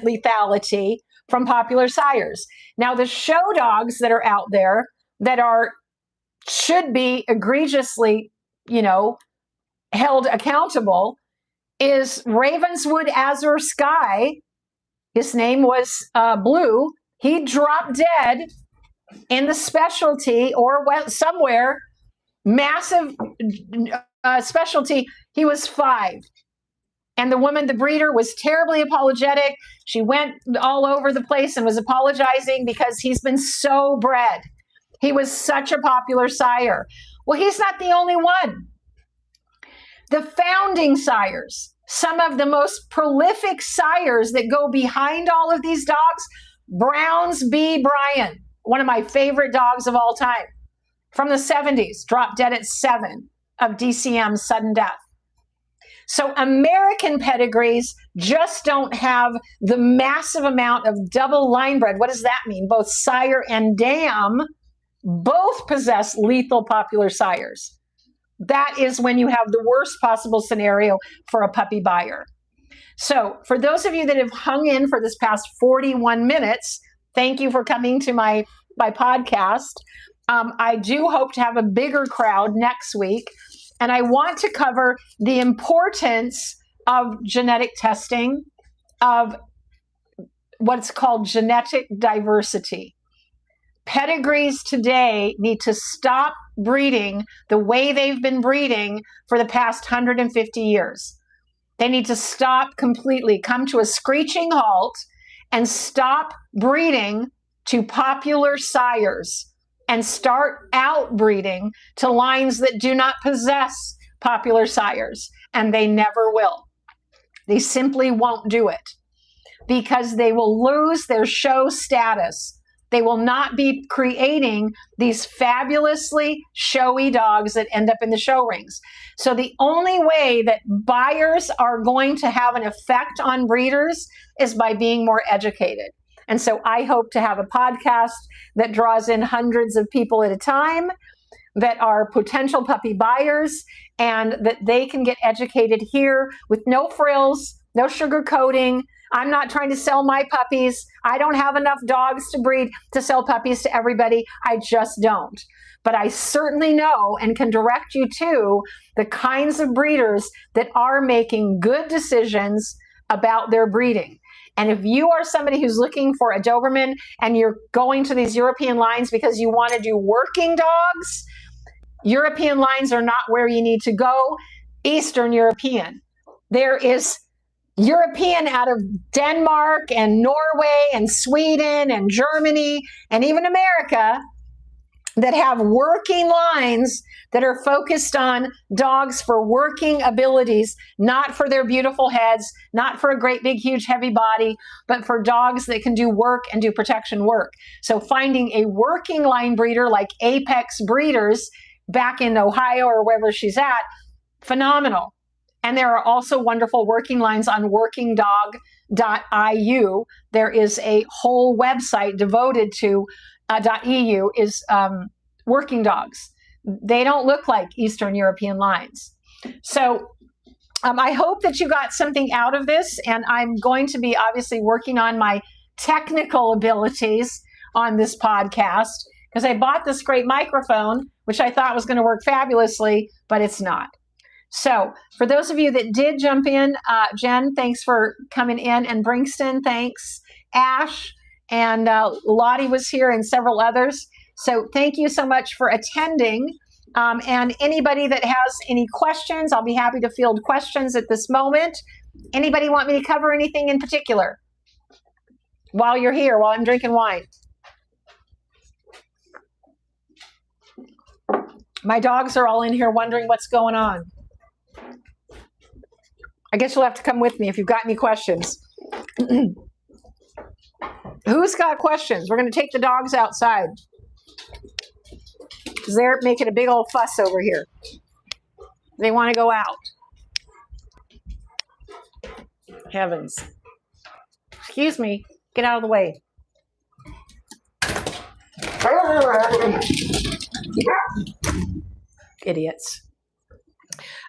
lethality from popular sires. Now, the show dogs that are out there that should be egregiously, held accountable is Ravenswood Azure Sky. His name was Blue. He dropped dead in the specialty or somewhere, massive specialty. He was 5. And the woman, the breeder, was terribly apologetic. She went all over the place and was apologizing because he's been so bred. He was such a popular sire. Well, he's not the only one. The founding sires, some of the most prolific sires that go behind all of these dogs, Browns B. Bryan, one of my favorite dogs of all time, from the 70s, dropped dead at 7 of DCM, sudden death. So American pedigrees just don't have the massive amount of double line bred. What does that mean? Both sire and dam both possess lethal popular sires. That is when you have the worst possible scenario for a puppy buyer. So for those of you that have hung in for this past 41 minutes, thank you for coming to my podcast. I do hope to have a bigger crowd next week. And I want to cover the importance of genetic testing, of what's called genetic diversity. Pedigrees today need to stop breeding the way they've been breeding for the past 150 years. They need to stop completely, come to a screeching halt, and stop breeding to popular sires and start outbreeding to lines that do not possess popular sires, and they never will. They simply won't do it because they will lose their show status. They will not be creating these fabulously showy dogs that end up in the show rings. So the only way that buyers are going to have an effect on breeders is by being more educated. And so I hope to have a podcast that draws in hundreds of people at a time that are potential puppy buyers, and that they can get educated here with no frills, no sugarcoating. I'm not trying to sell my puppies. I don't have enough dogs to breed to sell puppies to everybody. I just don't. But I certainly know and can direct you to the kinds of breeders that are making good decisions about their breeding. And if you are somebody who's looking for a Doberman and you're going to these European lines because you want to do working dogs, European lines are not where you need to go. Eastern European. There is European out of Denmark and Norway and Sweden and Germany and even America that have working lines that are focused on dogs for working abilities, not for their beautiful heads, not for a great big huge heavy body, but for dogs that can do work and do protection work. So finding a working line breeder like Apex Breeders back in Ohio or wherever she's at, phenomenal. And there are also wonderful working lines on workingdog.iu. There is a whole website devoted to .eu is working dogs. They don't look like Eastern European lines. So I hope that you got something out of this, and I'm going to be obviously working on my technical abilities on this podcast because I bought this great microphone, which I thought was going to work fabulously, but it's not. So for those of you that did jump in, Jen, thanks for coming in, and Brinkston, thanks. Ash and Lottie was here, and several others. So thank you so much for attending. And anybody that has any questions, I'll be happy to field questions at this moment. Anybody want me to cover anything in particular while you're here, while I'm drinking wine? My dogs are all in here wondering what's going on. I guess you'll have to come with me if you've got any questions. Who's got questions? We're going to take the dogs outside because they're making a big old fuss over here. They want to go out. Heavens. Excuse me. Get out of the way. Idiots.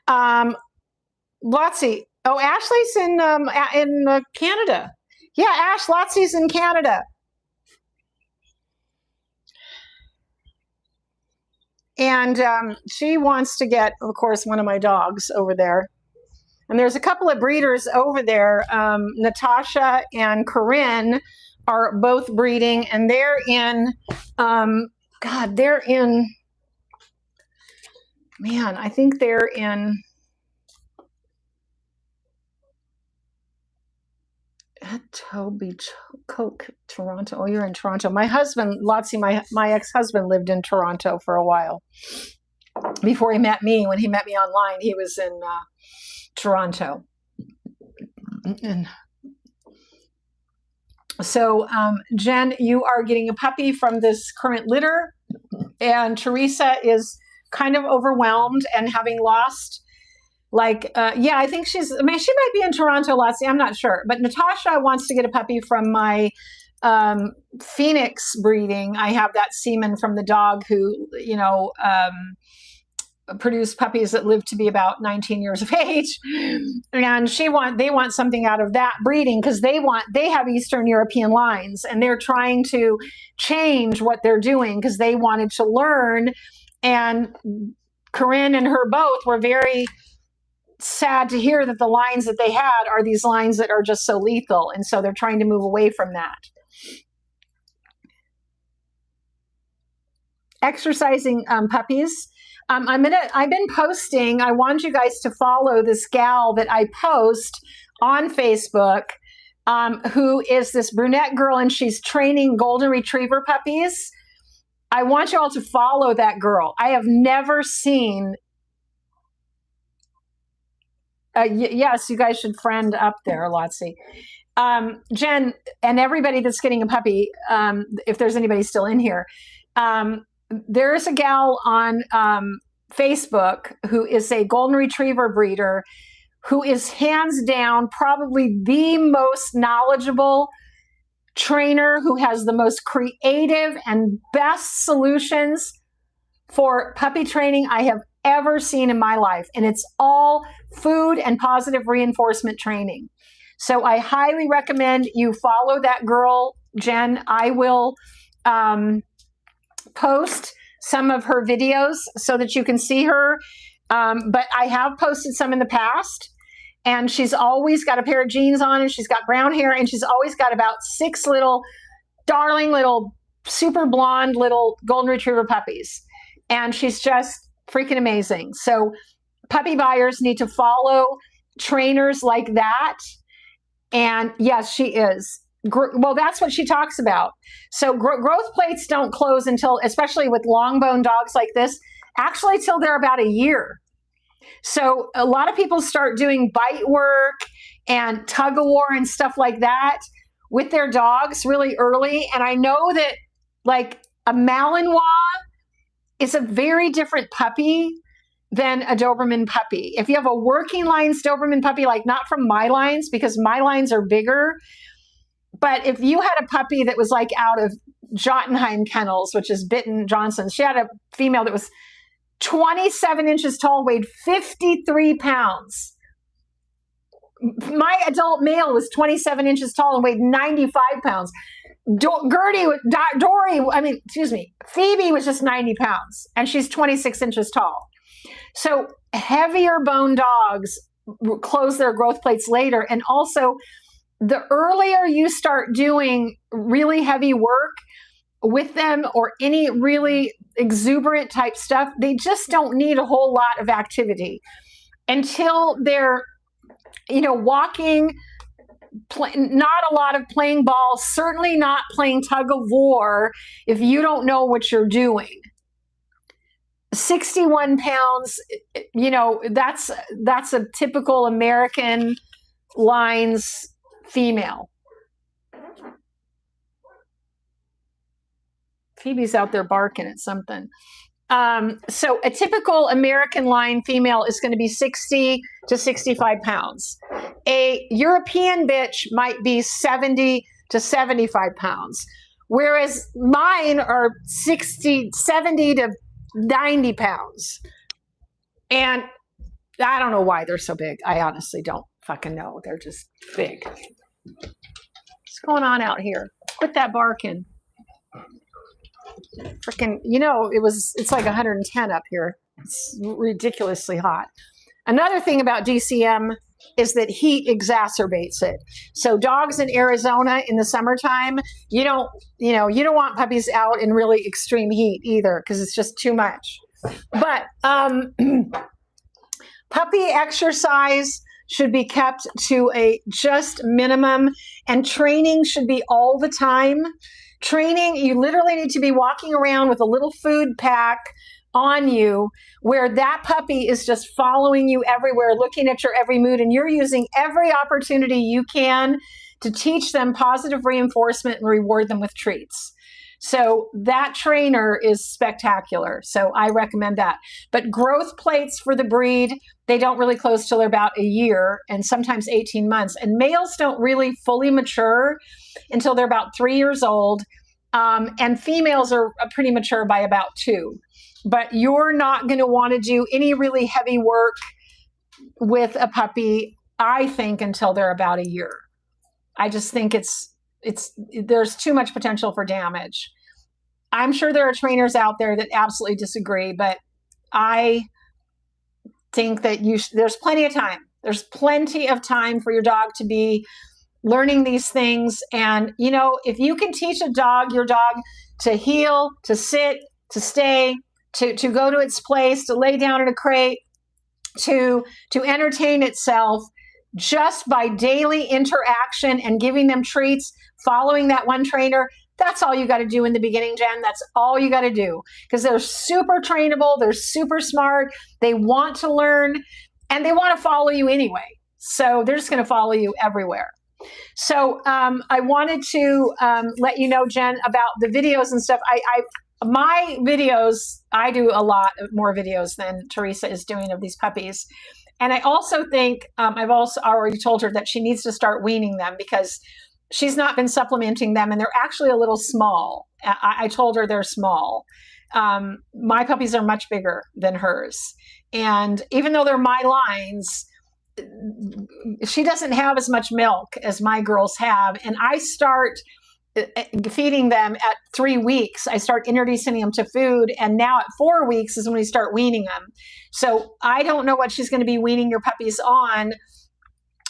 Lotsie. Oh, Ashley's in Canada. Yeah, Ash, Lotsie's in Canada. And she wants to get, of course, one of my dogs over there. And there's a couple of breeders over there. Natasha and Corinne are both breeding, and they're in, they're in, man, I think they're in, Toronto. Oh, you're in Toronto. My husband, Lotsie, my ex-husband lived in Toronto for a while. Before he met me, when he met me online, he was in Toronto. And so, Jen, you are getting a puppy from this current litter, and Teresa is kind of overwhelmed and having lost, I think she might be in Toronto, Lotsie, I'm not sure. But Natasha wants to get a puppy from my Phoenix breeding. I have that semen from the dog who, produced puppies that lived to be about 19 years of age. And they want something out of that breeding because they have Eastern European lines, and they're trying to change what they're doing because they wanted to learn. And Corinne and her both were very sad to hear that the lines that they had are these lines that are just so lethal. And so they're trying to move away from that. Exercising puppies. I've been posting, I want you guys to follow this gal that I post on Facebook, who is this brunette girl, and she's training golden retriever puppies. I want you all to follow that girl. I have never seen, yes, you guys should friend up there, Lotsie. Jen, and everybody that's getting a puppy, if there's anybody still in here, there's a gal on Facebook who is a golden retriever breeder who is hands down probably the most knowledgeable trainer, who has the most creative and best solutions for puppy training I have ever seen in my life. And it's all food and positive reinforcement training. So I highly recommend you follow that girl, Jen. I will post some of her videos so that you can see her. But I have posted some in the past, and she's always got a pair of jeans on, and she's got brown hair, and she's always got about 6 little darling little super blonde little golden retriever puppies. And she's just freaking amazing. So puppy buyers need to follow trainers like that. And yes, she is. Well, that's what she talks about. So growth plates don't close until, especially with long bone dogs like this, actually till they're about a year. So a lot of people start doing bite work and tug of war and stuff like that with their dogs really early. And I know that like a Malinois is a very different puppy than a Doberman puppy. If you have a working lines Doberman puppy, like not from my lines, because my lines are bigger, but if you had a puppy that was like out of Jotunheim Kennels, which is Bitten Johnson's, she had a female that was 27 inches tall, weighed 53 pounds. My adult male was 27 inches tall and weighed 95 pounds. Phoebe was just 90 pounds, and she's 26 inches tall. So heavier bone dogs close their growth plates later. And also, the earlier you start doing really heavy work with them or any really exuberant type stuff, they just don't need a whole lot of activity until they're, walking, not a lot of playing ball, certainly not playing tug of war if you don't know what you're doing. 61 pounds, you know, that's a typical American lines female. Phoebe's out there barking at something. So a typical American line female is going to be 60 to 65 pounds. A European bitch might be 70 to 75 pounds, whereas mine are 70 to 90 pounds. And I don't know why they're so big. I honestly don't fucking know. They're just big. What's going on out here? Quit that barking. Freaking, you know, it's like 110 up here. It's ridiculously hot. Another thing about DCM is that heat exacerbates it. So dogs in Arizona in the summertime, you don't want puppies out in really extreme heat either, because it's just too much. But puppy exercise should be kept to a just minimum, and training should be all the time. Training, you literally need to be walking around with a little food pack on you, where that puppy is just following you everywhere, looking at your every mood, and you're using every opportunity you can to teach them positive reinforcement and reward them with treats. So that trainer is spectacular. So I recommend that. But growth plates for the breed, they don't really close till they're about a year and sometimes 18 months. And males don't really fully mature until they're about 3 years old. And females are pretty mature by about 2. But you're not going to want to do any really heavy work with a puppy, I think, until they're about a year. I just think there's too much potential for damage. I'm sure there are trainers out there that absolutely disagree, but I think that there's plenty of time. There's plenty of time for your dog to be learning these things. And, you know, if you can teach your dog to heel, to sit, to stay, to go to its place, to lay down in a crate, to entertain itself, just by daily interaction and giving them treats, following that one trainer, that's all you got to do in the beginning, Jen. That's all you got to do, because they're super trainable. They're super smart. They want to learn, and they want to follow you anyway. So they're just going to follow you everywhere. So I wanted to let you know, Jen, about the videos and stuff. My videos, I do a lot more videos than Teresa is doing of these puppies. And I also think I've also already told her that she needs to start weaning them, because she's not been supplementing them, and they're actually a little small. I told her they're small. My puppies are much bigger than hers. And even though they're my lines, she doesn't have as much milk as my girls have. And I start feeding them at 3 weeks. I start introducing them to food. And now at 4 weeks is when we start weaning them. So I don't know what she's going to be weaning your puppies on.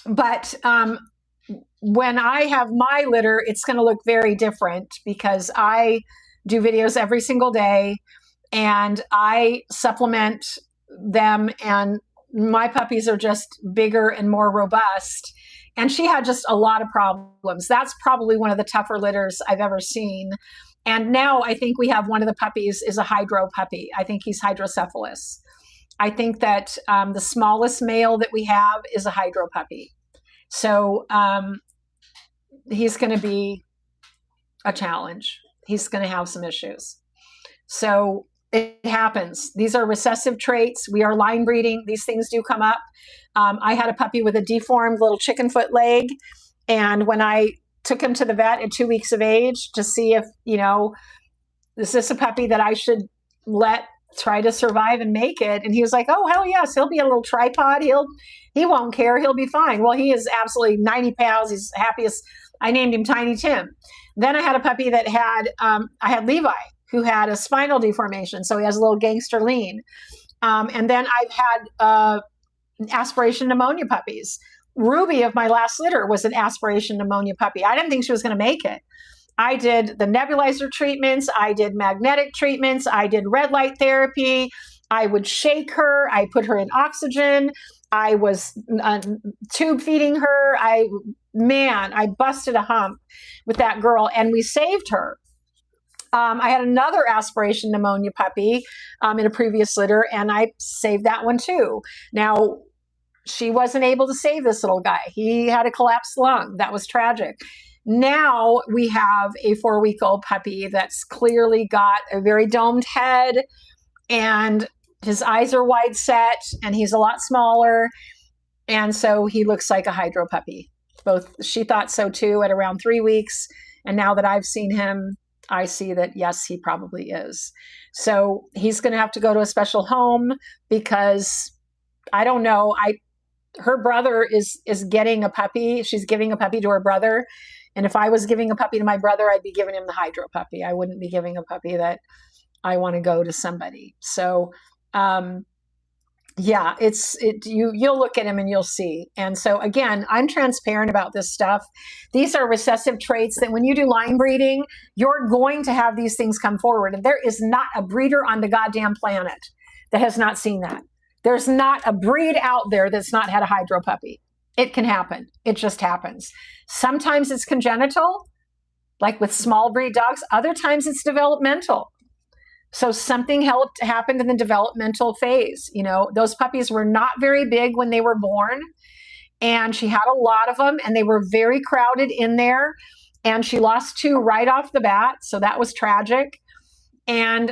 But when I have my litter, it's going to look very different, because I do videos every single day and I supplement them, and my puppies are just bigger and more robust. And she had just a lot of problems. That's probably one of the tougher litters I've ever seen. And now I think we have one of the puppies is a hydro puppy. I think he's hydrocephalus. I think that the smallest male that we have is a hydro puppy. So he's going to be a challenge. He's going to have some issues. So it happens. These are recessive traits. We are line breeding. These things do come up. I had a puppy with a deformed little chicken foot leg. And when I took him to the vet at 2 weeks of age to see if, is this a puppy that I should let try to survive and make it? And he was like, oh, hell yes, he'll be a little tripod. He won't care. He'll be fine. Well, he is absolutely 90 pounds. He's happiest. I named him Tiny Tim. Then I had a puppy that I had Levi, who had a spinal deformation. So he has a little gangster lean. And then I've had aspiration pneumonia puppies. Ruby of my last litter was an aspiration pneumonia puppy. I didn't think she was going to make it. I did the nebulizer treatments. I did magnetic treatments. I did red light therapy. I would shake her. I put her in oxygen. I was tube feeding her. I busted a hump with that girl, and we saved her. I had another aspiration pneumonia puppy in a previous litter, and I saved that one too. Now, she wasn't able to save this little guy. He had a collapsed lung. That was tragic. Now we have a 4-week-old puppy that's clearly got a very domed head, and his eyes are wide set, and he's a lot smaller. And so he looks like a hydro puppy. She thought so too at around 3 weeks. And now that I've seen him, I see that, yes, he probably is. So he's going to have to go to a special home because I don't know. Her brother is getting a puppy. She's giving a puppy to her brother. And if I was giving a puppy to my brother, I'd be giving him the hydro puppy. I wouldn't be giving a puppy that I want to go to somebody. So, yeah, you'll look at him and you'll see. And so again, I'm transparent about this stuff. These are recessive traits that when you do line breeding, you're going to have these things come forward. And there is not a breeder on the goddamn planet that has not seen that. There's not a breed out there that's not had a hydro puppy. It can happen. It just happens. Sometimes it's congenital, like with small breed dogs. Other times it's developmental. So something happened in the developmental phase. You know, those puppies were not very big when they were born, and she had a lot of them, and they were very crowded in there, and she lost 2 right off the bat. So that was tragic. And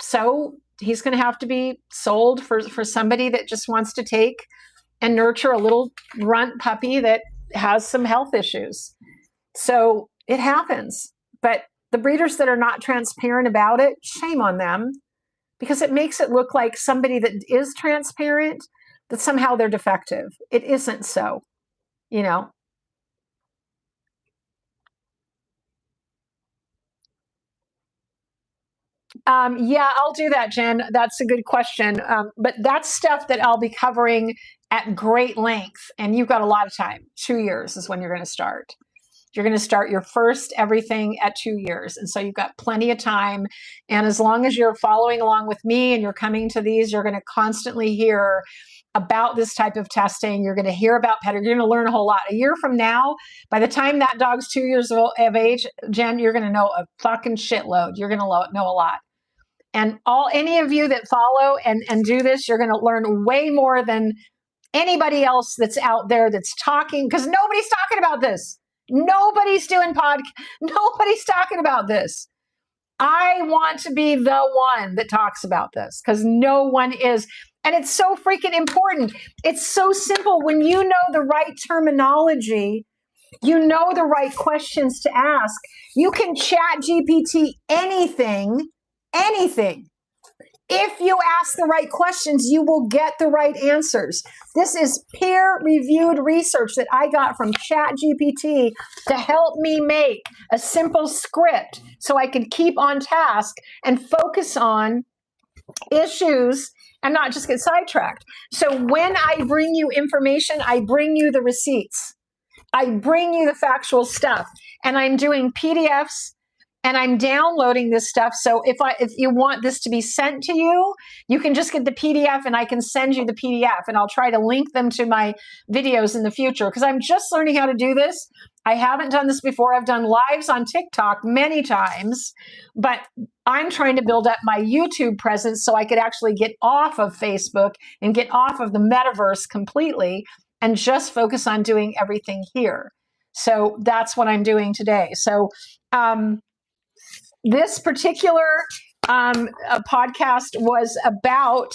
so he's going to have to be sold for somebody that just wants to take and nurture a little runt puppy that has some health issues. So it happens. But the breeders that are not transparent about it, shame on them, because it makes it look like somebody that is transparent, that somehow they're defective. It isn't so, you know. Yeah, I'll do that, Jen. That's a good question. But that's stuff that I'll be covering at great length. And you've got a lot of time. 2 years is when you're going to start. You're going to start your first everything at 2 years. And so you've got plenty of time. And as long as you're following along with me and you're coming to these, you're going to constantly hear about this type of testing. You're going to hear about pedigree. You're going to learn a whole lot. A year from now, by the time that dog's 2 years of age, Jen, you're going to know a fucking shitload. You're going to know a lot. And any of you that follow and do this, you're going to learn way more than anybody else that's out there that's talking, because nobody's talking about this. Nobody's doing Nobody's talking about this. I want to be the one that talks about this because no one is. And it's so freaking important. It's so simple. When you know the right terminology, you know the right questions to ask. You can chat GPT anything. If you ask the right questions, you will get the right answers. This is peer-reviewed research that I got from ChatGPT to help me make a simple script so I could keep on task and focus on issues and not just get sidetracked. So when I bring you information, I bring you the receipts. I bring you the factual stuff. And I'm doing PDFs. And I'm downloading this stuff. So if you want this to be sent to you, you can just get the PDF and I can send you the PDF, and I'll try to link them to my videos in the future because I'm just learning how to do this. I haven't done this before. I've done lives on TikTok many times, but I'm trying to build up my YouTube presence so I could actually get off of Facebook and get off of the metaverse completely and just focus on doing everything here. So that's what I'm doing today. So, this particular podcast was about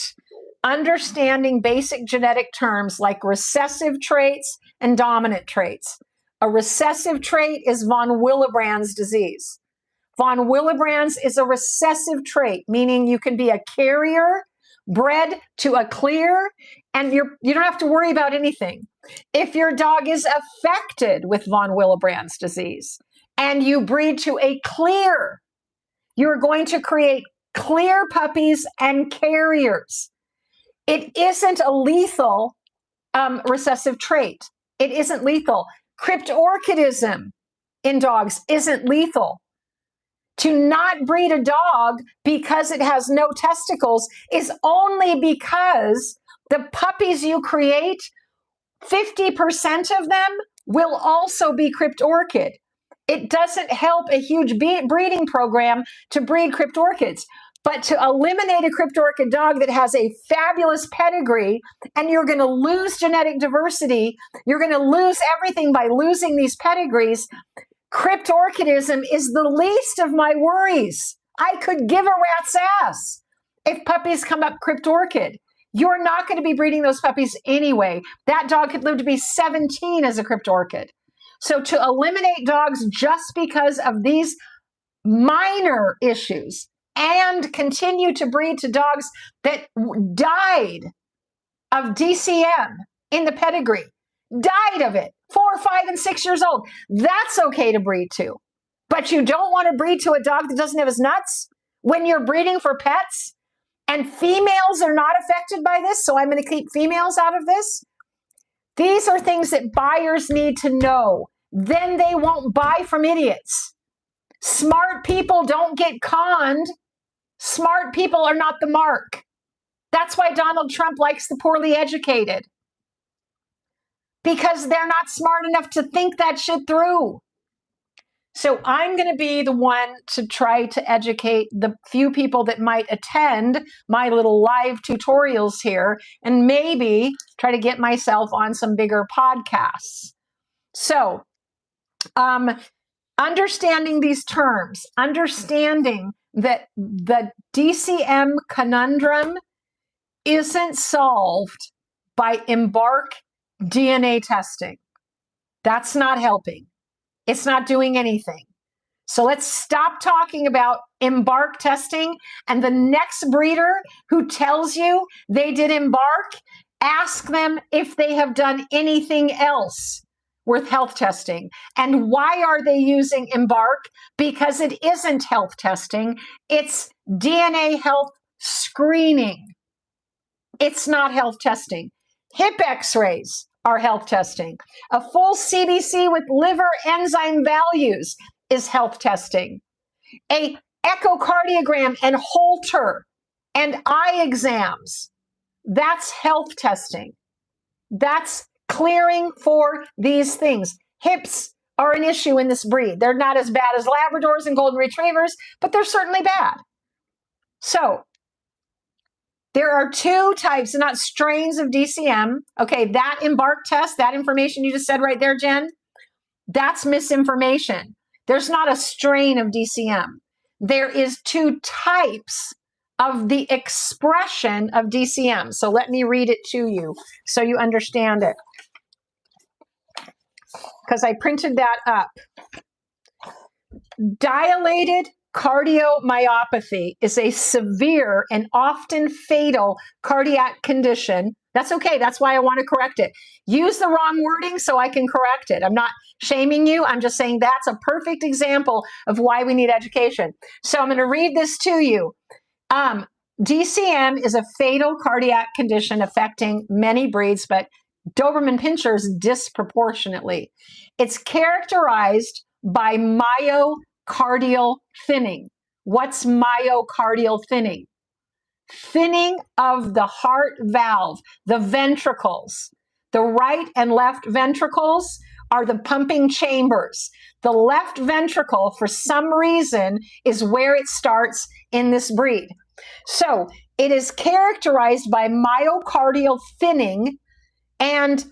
understanding basic genetic terms like recessive traits and dominant traits. A recessive trait is von Willebrand's disease. Von Willebrand's is a recessive trait, meaning you can be a carrier bred to a clear, and you don't have to worry about anything. If your dog is affected with von Willebrand's disease and you breed to a clear, you're going to create clear puppies and carriers. It isn't a lethal recessive trait. It isn't lethal. Cryptorchidism in dogs isn't lethal. To not breed a dog because it has no testicles is only because the puppies you create, 50% of them will also be cryptorchid. It doesn't help a huge breeding program to breed cryptorchids. But to eliminate a cryptorchid dog that has a fabulous pedigree, and you're going to lose genetic diversity, you're going to lose everything by losing these pedigrees. Cryptorchidism is the least of my worries. I could give a rat's ass if puppies come up cryptorchid. You're not going to be breeding those puppies anyway. That dog could live to be 17 as a cryptorchid. So to eliminate dogs just because of these minor issues and continue to breed to dogs that died of DCM in the pedigree, died of it, 4, 5, and 6 years old, that's okay to breed to. But you don't want to breed to a dog that doesn't have his nuts when you're breeding for pets, and females are not affected by this, so I'm going to keep females out of this. These are things that buyers need to know. Then they won't buy from idiots. Smart people don't get conned. Smart people are not the mark. That's why Donald Trump likes the poorly educated. Because they're not smart enough to think that shit through. So I'm going to be the one to try to educate the few people that might attend my little live tutorials here and maybe try to get myself on some bigger podcasts. So, understanding these terms, understanding that the DCM conundrum isn't solved by Embark DNA testing. That's not helping. It's not doing anything. So let's stop talking about Embark testing, and the next breeder who tells you they did Embark, ask them if they have done anything else worth health testing. And why are they using Embark? Because it isn't health testing. It's DNA health screening. It's not health testing. Hip x-rays are health testing. A full CBC with liver enzyme values is health testing. A echocardiogram and Holter and eye exams, that's health testing. That's clearing for these things. Hips are an issue in this breed. They're not as bad as Labradors and Golden Retrievers, but they're certainly bad. So there are two types, not strains of DCM. Okay, that Embark test, that information you just said right there, Jen, that's misinformation. There's not a strain of DCM. There is two types of the expression of DCM. So let me read it to you so you understand it. Because I printed that up. Dilated cardiomyopathy is a severe and often fatal cardiac condition. That's okay. That's why I want to correct it. Use the wrong wording so I can correct it. I'm not shaming you. I'm just saying that's a perfect example of why we need education. So I'm going to read this to you. DCM is a fatal cardiac condition affecting many breeds, but Doberman Pinschers disproportionately. It's characterized by myocardial thinning. What's myocardial thinning? Thinning of the heart valve, the ventricles. The right and left ventricles are the pumping chambers. The left ventricle, for some reason, is where it starts in this breed. So it is characterized by myocardial thinning and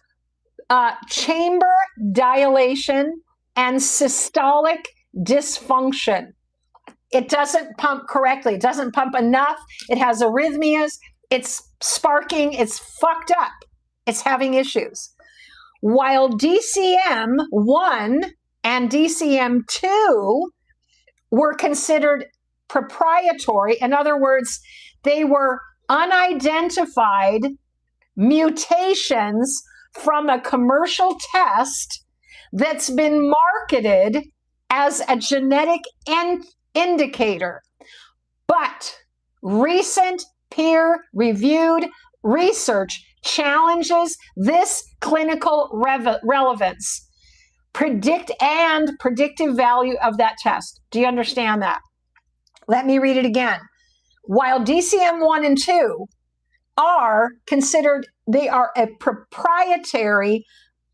chamber dilation and systolic dysfunction. It doesn't pump correctly. It doesn't pump enough. It has arrhythmias. It's sparking. It's fucked up. It's having issues. While DCM1 and DCM2 were considered proprietary, in other words, they were unidentified mutations from a commercial test that's been marketed as a genetic indicator. But recent peer-reviewed research challenges this clinical relevance, predictive value of that test. Do you understand that? Let me read it again. While DCM1 and 2 are considered, they are a proprietary,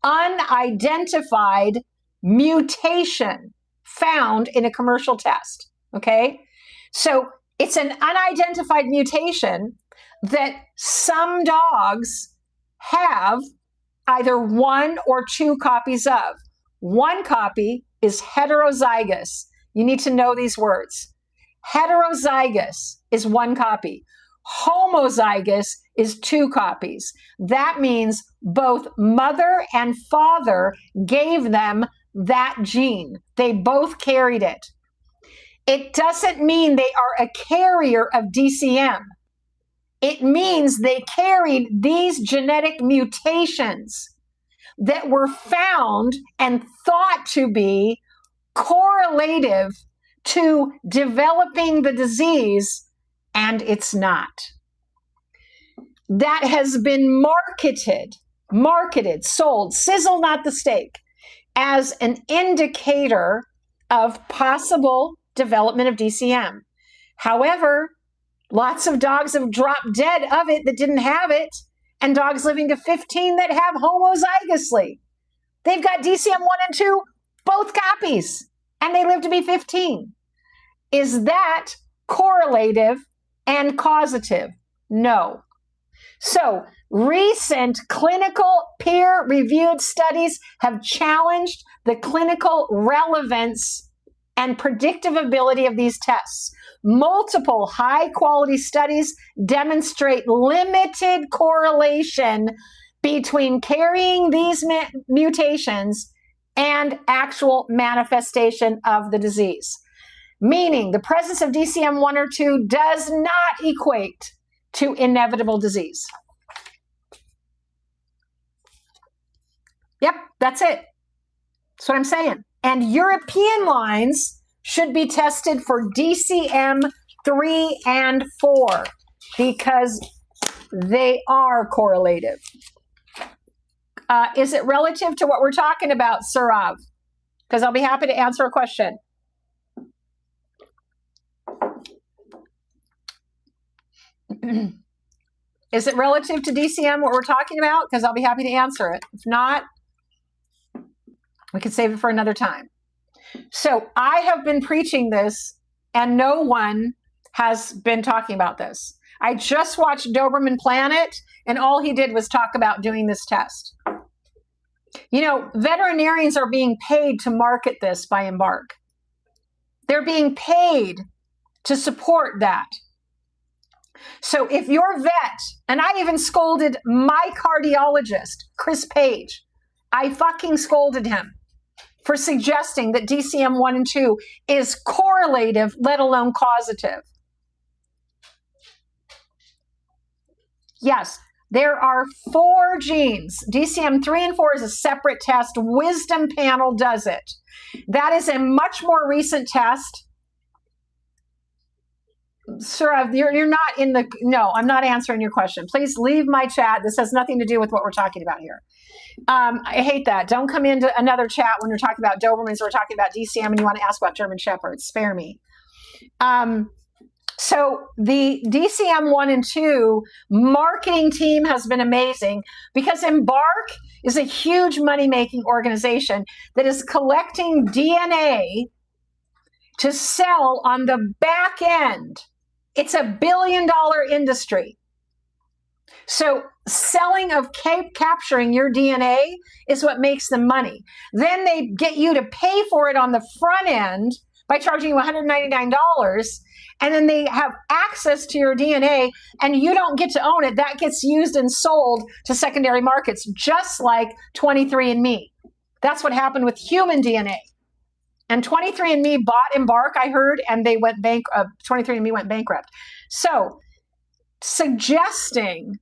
unidentified mutation found in a commercial test. Okay. So it's an unidentified mutation that some dogs have either 1 or 2 copies of. 1 copy is heterozygous. You need to know these words. Heterozygous is 1 copy. Homozygous is 2 copies. That means both mother and father gave them that gene. They both carried it. It doesn't mean they are a carrier of DCM. It means they carried these genetic mutations that were found and thought to be correlative to developing the disease, and it's not. That has been marketed, sold, sizzle not the steak, as an indicator of possible development of DCM. However, lots of dogs have dropped dead of it that didn't have it, and dogs living to 15 that have homozygously. They've got DCM 1 and 2, both copies, and they live to be 15. Is that correlative and causative? No. So, recent clinical peer-reviewed studies have challenged the clinical relevance and predictive ability of these tests. Multiple high-quality studies demonstrate limited correlation between carrying these mutations and actual manifestation of the disease. Meaning the presence of DCM 1 or 2 does not equate to inevitable disease. Yep, that's it. That's what I'm saying. And European lines should be tested for DCM 3 and 4 because they are correlative. Is it relative to what we're talking about, Surav? Because I'll be happy to answer a question. Is it relative to DCM, what we're talking about? Because I'll be happy to answer it. If not, we can save it for another time. So I have been preaching this and no one has been talking about this. I just watched Doberman Planet and all he did was talk about doing this test. You know, veterinarians are being paid to market this by Embark. They're being paid to support that. So if your vet, and I even scolded my cardiologist, Chris Page, I fucking scolded him for suggesting that DCM 1 and 2 is correlative, let alone causative. Yes, there are 4 genes. DCM 3 and 4 is a separate test. Wisdom Panel does it. That is a much more recent test. Sir, you're not in the, no, I'm not answering your question. Please leave my chat. This has nothing to do with what we're talking about here. I hate that. Don't come into another chat when we're talking about Dobermans or we're talking about DCM and you want to ask about German Shepherds. Spare me. So the DCM 1 and 2 marketing team has been amazing because Embark is a huge money-making organization that is collecting DNA to sell on the back end. It's $1 billion industry. So selling of capturing your DNA is what makes them money. Then they get you to pay for it on the front end by charging you $199. And then they have access to your DNA and you don't get to own it. That gets used and sold to secondary markets, just like 23andMe. That's what happened with human DNA. And 23andMe bought Embark, I heard, and they went 23andMe went bankrupt. So suggesting,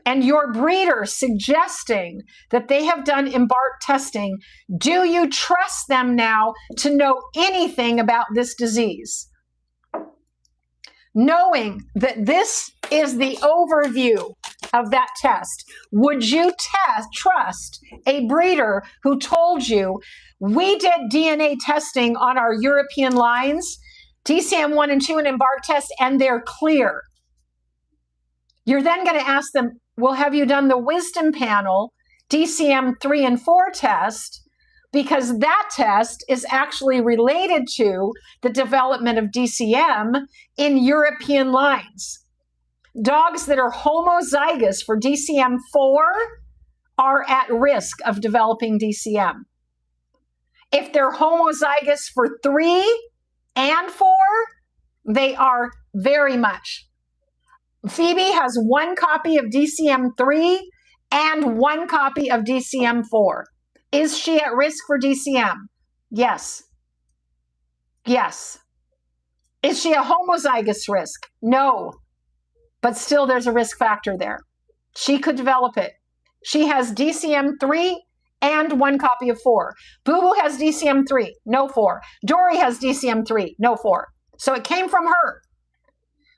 and your breeder suggesting that they have done Embark testing, do you trust them now to know anything about this disease? Knowing that this is the overview of that test, would you trust a breeder who told you, we did DNA testing on our European lines, DCM 1 and 2 and Embark test, and they're clear? You're then going to ask them, well, have you done the Wisdom Panel DCM 3 and 4 test, because that test is actually related to the development of DCM in European lines. Dogs that are homozygous for DCM4 are at risk of developing DCM. If they're homozygous for 3 and 4, they are very much. Phoebe has 1 copy of DCM3 and 1 copy of DCM4. Is she at risk for DCM? Yes. Yes. Is she a homozygous risk? No. But still, there's a risk factor there. She could develop it. She has DCM3 and 1 copy of 4. Boo Boo has DCM3, no 4. Dory has DCM3, no 4. So it came from her.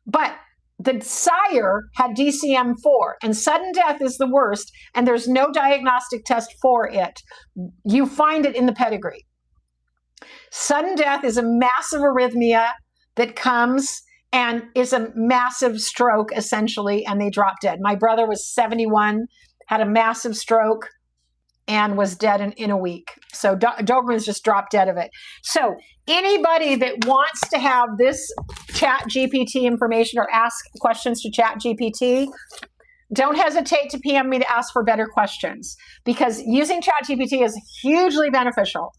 But the sire had DCM4, and sudden death is the worst, and there's no diagnostic test for it. You find it in the pedigree. Sudden death is a massive arrhythmia that comes and is a massive stroke, essentially, and they drop dead. My brother was 71, had a massive stroke, and was dead in a week. So Dobermans just dropped dead of it. So anybody that wants to have this Chat GPT information or ask questions to Chat GPT, don't hesitate to PM me to ask for better questions, because using Chat GPT is hugely beneficial.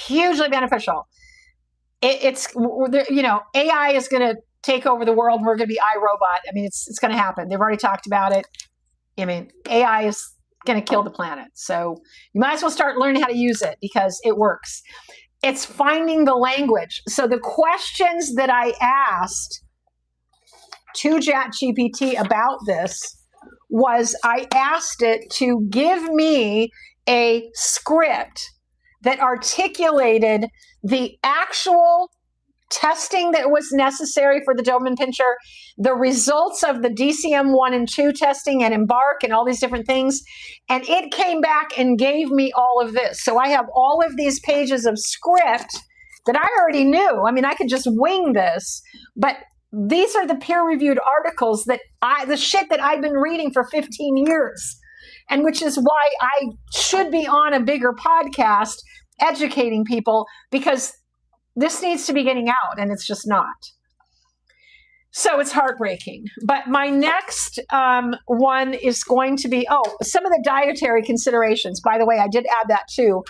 Hugely beneficial. It's AI is going to take over the world, and we're going to be iRobot. I mean, it's going to happen. They've already talked about it. I mean, AI is going to kill the planet. So you might as well start learning how to use it, because it works. It's finding the language. So the questions that I asked to ChatGPT about this was, I asked it to give me a script that articulated the actual testing that was necessary for the Doberman Pinscher, the results of the DCM1 and 2 testing and Embark and all these different things. And it came back and gave me all of this. So I have all of these pages of script that I already knew. I mean, I could just wing this, but these are the peer-reviewed articles that the shit that I've been reading for 15 years. And which is why I should be on a bigger podcast educating people, because this needs to be getting out, and it's just not. So it's heartbreaking. But my next one is going to be, some of the dietary considerations. By the way, I did add that too.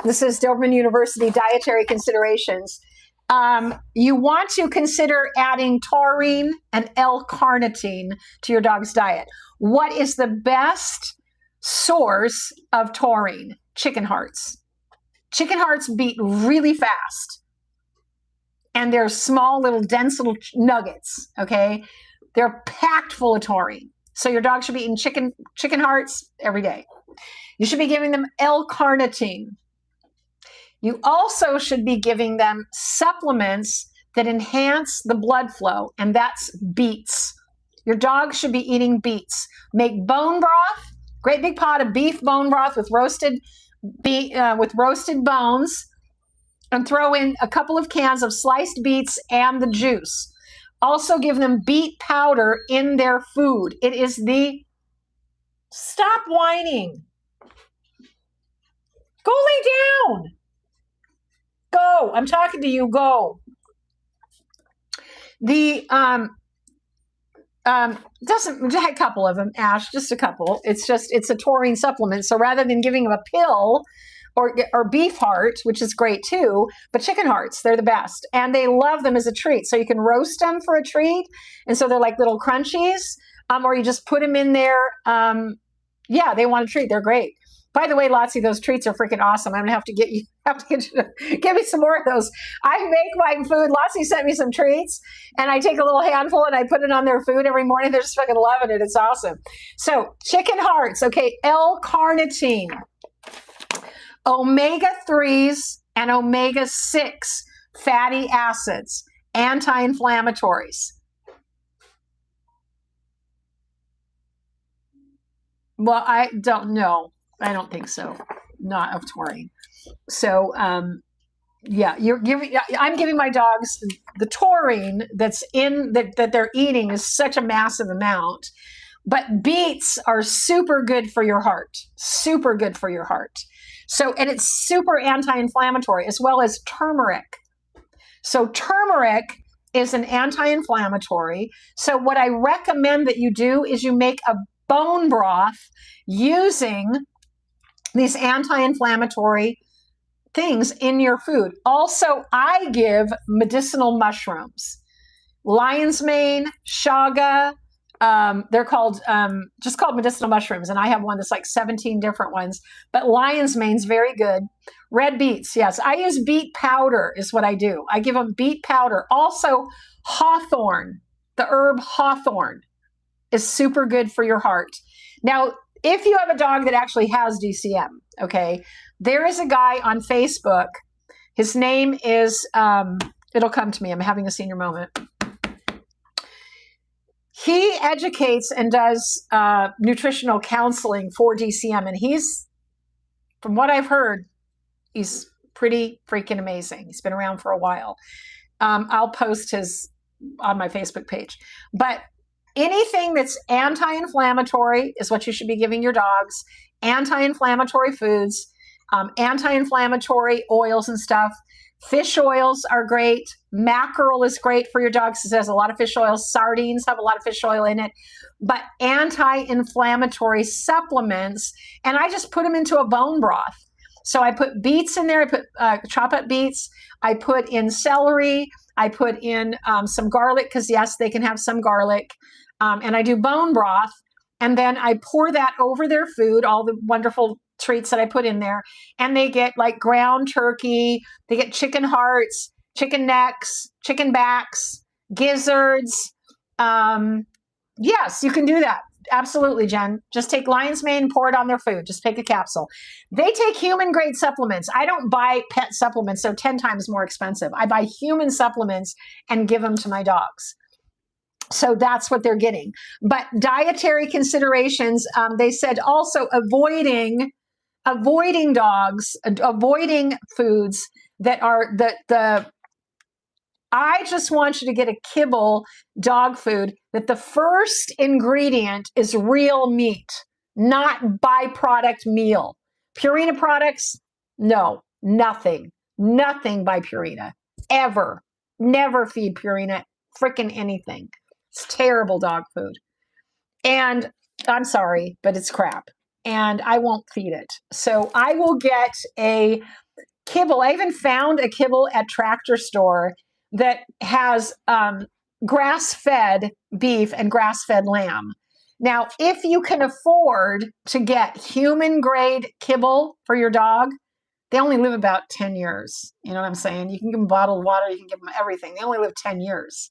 This is Doberman University dietary considerations. You want to consider adding taurine and L-carnitine to your dog's diet. What is the best source of taurine? Chicken hearts. Chicken hearts beat really fast, and they're small, little, dense little nuggets, okay? They're packed full of taurine. So your dog should be eating chicken hearts every day. You should be giving them L-carnitine. You also should be giving them supplements that enhance the blood flow, and that's beets. Your dog should be eating beets. Make bone broth, great big pot of beef bone broth with roasted bones, and throw in a couple of cans of sliced beets and the juice. Also give them beet powder in their food. It is the... Stop whining. Go lay down. Go. I'm talking to you. Go. The doesn't a couple of them, Ash, just a couple. It's a taurine supplement. So rather than giving them a pill or beef heart, which is great too, but chicken hearts, they're the best. And they love them as a treat. So you can roast them for a treat. And so they're like little crunchies, or you just put them in there. Yeah, they want a treat. They're great. By the way, Lotsie, those treats are freaking awesome. I'm gonna have to get you to give me some more of those. I make my food. Lotsie sent me some treats, and I take a little handful and I put it on their food every morning. They're just fucking loving it. It's awesome. So chicken hearts, okay, L-carnitine, omega-3s and omega-6 fatty acids, anti-inflammatories. Well, I don't know. I don't think so. Not of taurine. So, yeah, I'm giving my dogs the taurine that's in that they're eating is such a massive amount. But beets are super good for your heart. Super good for your heart. So, and it's super anti-inflammatory, as well as turmeric. So turmeric is an anti-inflammatory. So what I recommend that you do is you make a bone broth using these anti-inflammatory things in your food. Also, I give medicinal mushrooms, lion's mane, chaga. They're called just called medicinal mushrooms, and I have one that's like 17 different ones. But lion's mane's very good. Red beets, yes, I use beet powder is what I do. I give them beet powder. Also, hawthorn, the herb hawthorn, is super good for your heart. Now, if you have a dog that actually has DCM, okay, there is a guy on Facebook. His name is, it'll come to me. I'm having a senior moment. He educates and does nutritional counseling for DCM. And he's, from what I've heard, he's pretty freaking amazing. He's been around for a while. I'll post his on my Facebook page. But anything that's anti-inflammatory is what you should be giving your dogs. Anti-inflammatory foods, anti-inflammatory oils and stuff. Fish oils are great. Mackerel is great for your dogs because it has a lot of fish oil. Sardines have a lot of fish oil in it. But anti-inflammatory supplements, and I just put them into a bone broth. So I put beets in there. I put chop up beets. I put in celery. I put in some garlic because, yes, they can have some garlic. And I do bone broth. And then I pour that over their food, all the wonderful treats that I put in there. And they get like ground turkey. They get chicken hearts, chicken necks, chicken backs, gizzards. Yes, you can do that. Absolutely, Jen. Just take lion's mane and pour it on their food. Just take a capsule. They take human grade supplements. I don't buy pet supplements. They're 10 times more expensive. I buy human supplements and give them to my dogs. So that's what they're getting. But dietary considerations, they said also avoiding dogs, avoiding foods that are I just want you to get a kibble dog food that the first ingredient is real meat, not byproduct meal. Purina products, no, nothing by Purina, ever. Never feed Purina frickin' anything. It's terrible dog food. And I'm sorry, but it's crap. And I won't feed it. So I will get a kibble. I even found a kibble at Tractor Store that has grass-fed beef and grass-fed lamb. Now, if you can afford to get human-grade kibble for your dog, they only live about 10 years. You know what I'm saying? You can give them bottled water. You can give them everything. They only live 10 years.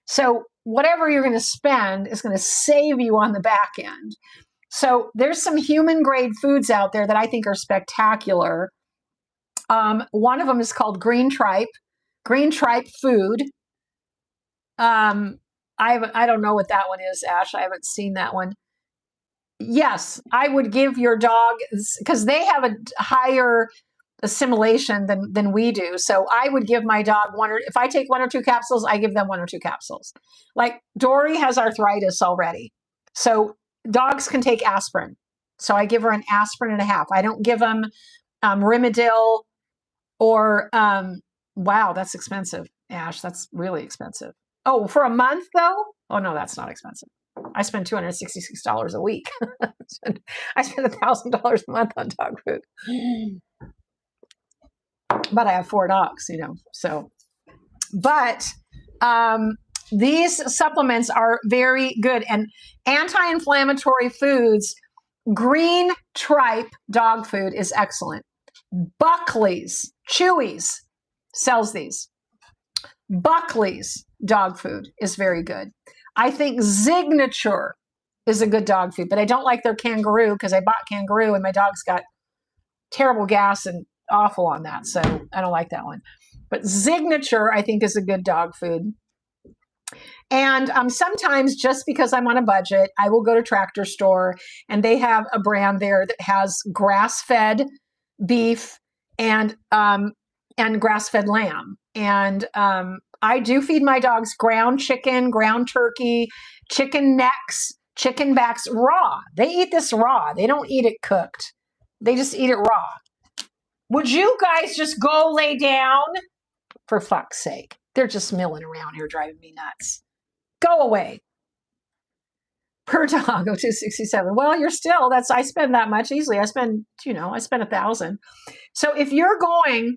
So whatever you're going to spend is going to save you on the back end. So there's some human-grade foods out there that I think are spectacular. One of them is called green tripe food. I don't know what that one is, Ash. I haven't seen that one. Yes, I would give your dog, because they have a higher assimilation than we do. So I would give my dog if I take 1 or 2 capsules, I give them 1 or 2 capsules. Like Dory has arthritis already. So dogs can take aspirin. So I give her an aspirin and a half. I don't give them Rimadyl or, wow, that's expensive, Ash. That's really expensive. Oh, for a month though? Oh no, that's not expensive. I spend $266 a week. I spend $1,000 a month on dog food. But I have 4 dogs, so. But these supplements are very good. And anti-inflammatory foods, green tripe dog food is excellent. Buckley's, Chewy's sells these. Buckley's dog food is very good. I think Signature is a good dog food, but I don't like their kangaroo because I bought kangaroo and my dog's got terrible gas and awful on that. So I don't like that one. But Signature, I think, is a good dog food. And sometimes just because I'm on a budget, I will go to Tractor Store and they have a brand there that has grass-fed beef and grass-fed lamb. And I do feed my dogs ground chicken, ground turkey, chicken necks, chicken backs raw. They eat this raw. They don't eat it cooked. They just eat it raw. Would you guys just go lay down? For fuck's sake. They're just milling around here driving me nuts. Go away. Per dog, 267. Well, you're still, I spend that much easily. I spend $1,000. So if you're going,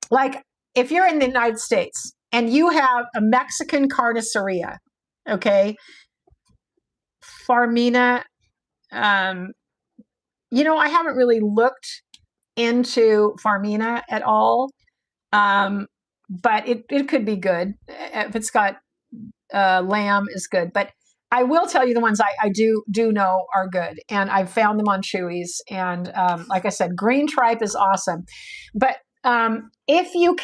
like, if you're in the United States and you have a Mexican carniceria, okay, Farmina, I haven't really looked into Farmina at all, but it could be good. If it's got lamb is good, but I will tell you the ones I do know are good, and I've found them on Chewy's. And like I said, green tripe is awesome. But if you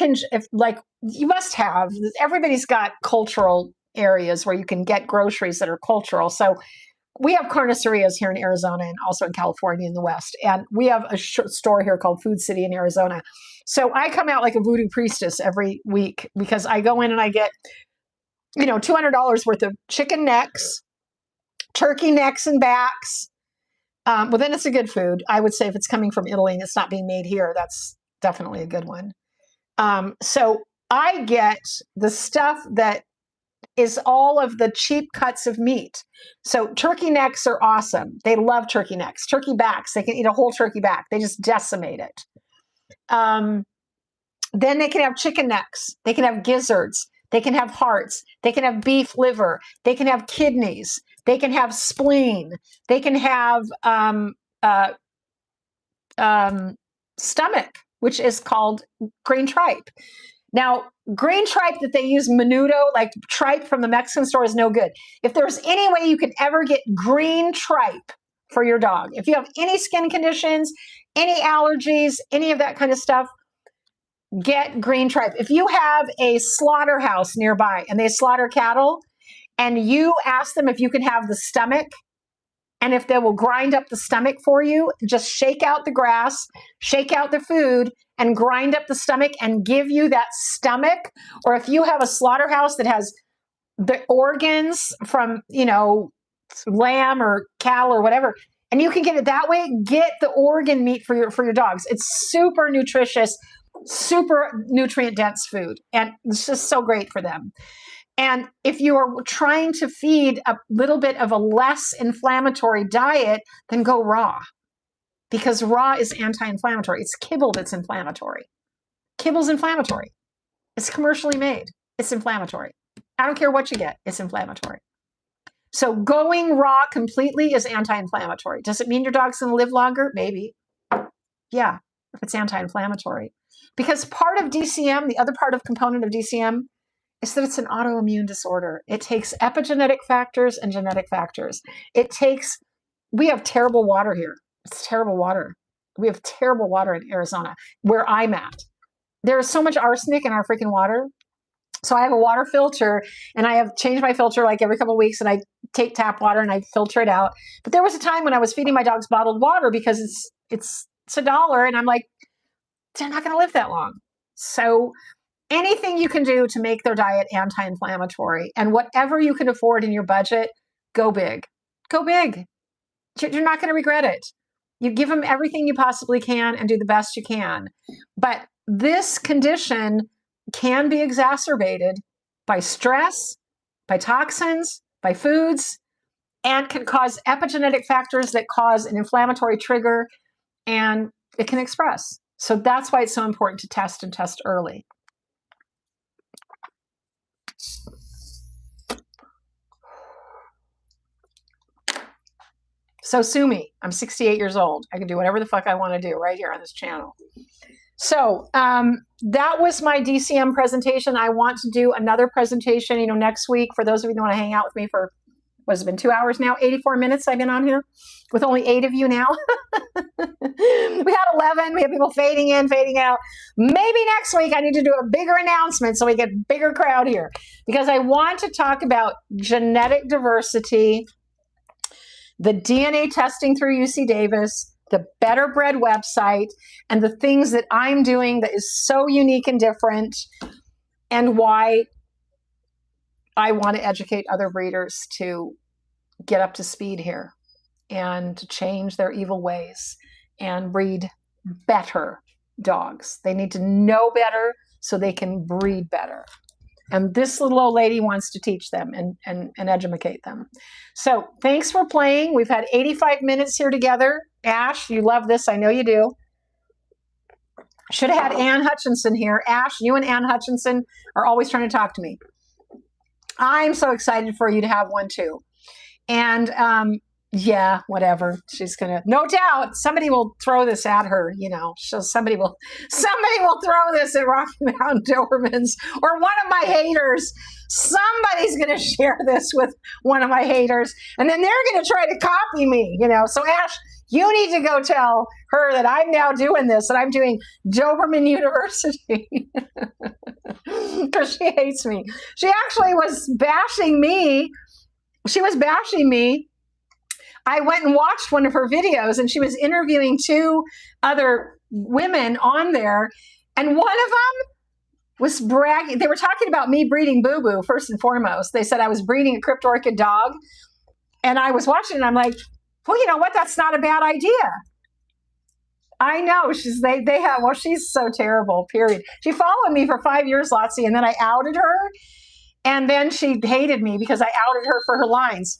must have, everybody's got cultural areas where you can get groceries that are cultural. So we have carnicerias here in Arizona and also in California in the West. And we have a store here called Food City in Arizona. So I come out like a voodoo priestess every week because I go in and I get $200 worth of chicken necks, turkey necks and backs. Well, then it's a good food. I would say if it's coming from Italy and it's not being made here, that's definitely a good one. So I get the stuff that is all of the cheap cuts of meat. So turkey necks are awesome. They love turkey necks. Turkey backs, they can eat a whole turkey back. They just decimate it. Then they can have chicken necks. They can have gizzards. They can have hearts. They can have beef liver. They can have kidneys. They can have spleen. They can have stomach, which is called green tripe. Now, green tripe that they use menudo, like tripe from the Mexican store, is no good. If there's any way you can ever get green tripe for your dog, if you have any skin conditions, any allergies, any of that kind of stuff, get green tripe. If you have a slaughterhouse nearby and they slaughter cattle and you ask them if you can have the stomach and if they will grind up the stomach for you, just shake out the grass, shake out the food and grind up the stomach and give you that stomach. Or if you have a slaughterhouse that has the organs from, lamb or cow or whatever, and you can get it that way, get the organ meat for your dogs. It's super nutritious, super nutrient dense food, and it's just so great for them. And if you are trying to feed a little bit of a less inflammatory diet, then go raw, because raw is anti-inflammatory. It's kibble that's inflammatory. Kibble's inflammatory. It's commercially made. It's inflammatory. I don't care what you get. It's inflammatory. So going raw completely is anti-inflammatory. Does it mean your dog's going to live longer? Maybe. Yeah, if it's anti-inflammatory. Because part of DCM, the other component of DCM, is that it's an autoimmune disorder. It takes epigenetic factors and genetic factors. We have terrible water here. It's terrible water. We have terrible water in Arizona, where I'm at. There is so much arsenic in our freaking water. So I have a water filter, and I have changed my filter like every couple of weeks, and I take tap water and I filter it out. But there was a time when I was feeding my dogs bottled water because it's $1, and I'm like, they're not going to live that long. So anything you can do to make their diet anti-inflammatory, and whatever you can afford in your budget, go big. Go big. You're not going to regret it. You give them everything you possibly can and do the best you can. But this condition can be exacerbated by stress, by toxins, by foods, and can cause epigenetic factors that cause an inflammatory trigger, and it can express. So that's why it's so important to test and test early. So sue me. I'm 68 years old. I can do whatever the fuck I want to do right here on this channel. So that was my DCM presentation. I want to do another presentation, next week, for those of you who want to hang out with me for, what's it been, 2 hours now? 84 minutes I've been on here with only 8 of you now. We had 11. We have people fading in, fading out. Maybe next week I need to do a bigger announcement so we get a bigger crowd here, because I want to talk about genetic diversity, the DNA testing through UC Davis, the Better Bread website, and the things that I'm doing that is so unique and different, and why I want to educate other breeders to get up to speed here and to change their evil ways and breed better, dogs. They need to know better so they can breed better. And this little old lady wants to teach them and educate them. So thanks for playing. We've had 85 minutes here together. Ash, you love this. I know you do. Should have had Ann Hutchinson here. Ash, you and Ann Hutchinson are always trying to talk to me. I'm so excited for you to have one too. And yeah, whatever. She's gonna, no doubt, somebody will throw this at her. You know, somebody will throw this at Rocky Mountain Dobermans or one of my haters. Somebody's gonna share this with one of my haters, and then they're gonna try to copy me. You know, so Ash, you need to go tell her that I'm now doing this, that I'm doing Doberman University. Because she hates me. She actually was bashing me. She was bashing me. I went and watched one of her videos, and she was interviewing two other women on there, and one of them was bragging. They were talking about me breeding Boo Boo, first and foremost. They said I was breeding a Crypt Orchid dog, and I was watching it, and I'm like, well, you know what? That's not a bad idea. I know. They have, well, she's so terrible, period. She followed me for 5 years, Lotsie, and then I outed her, and then she hated me because I outed her for her lines.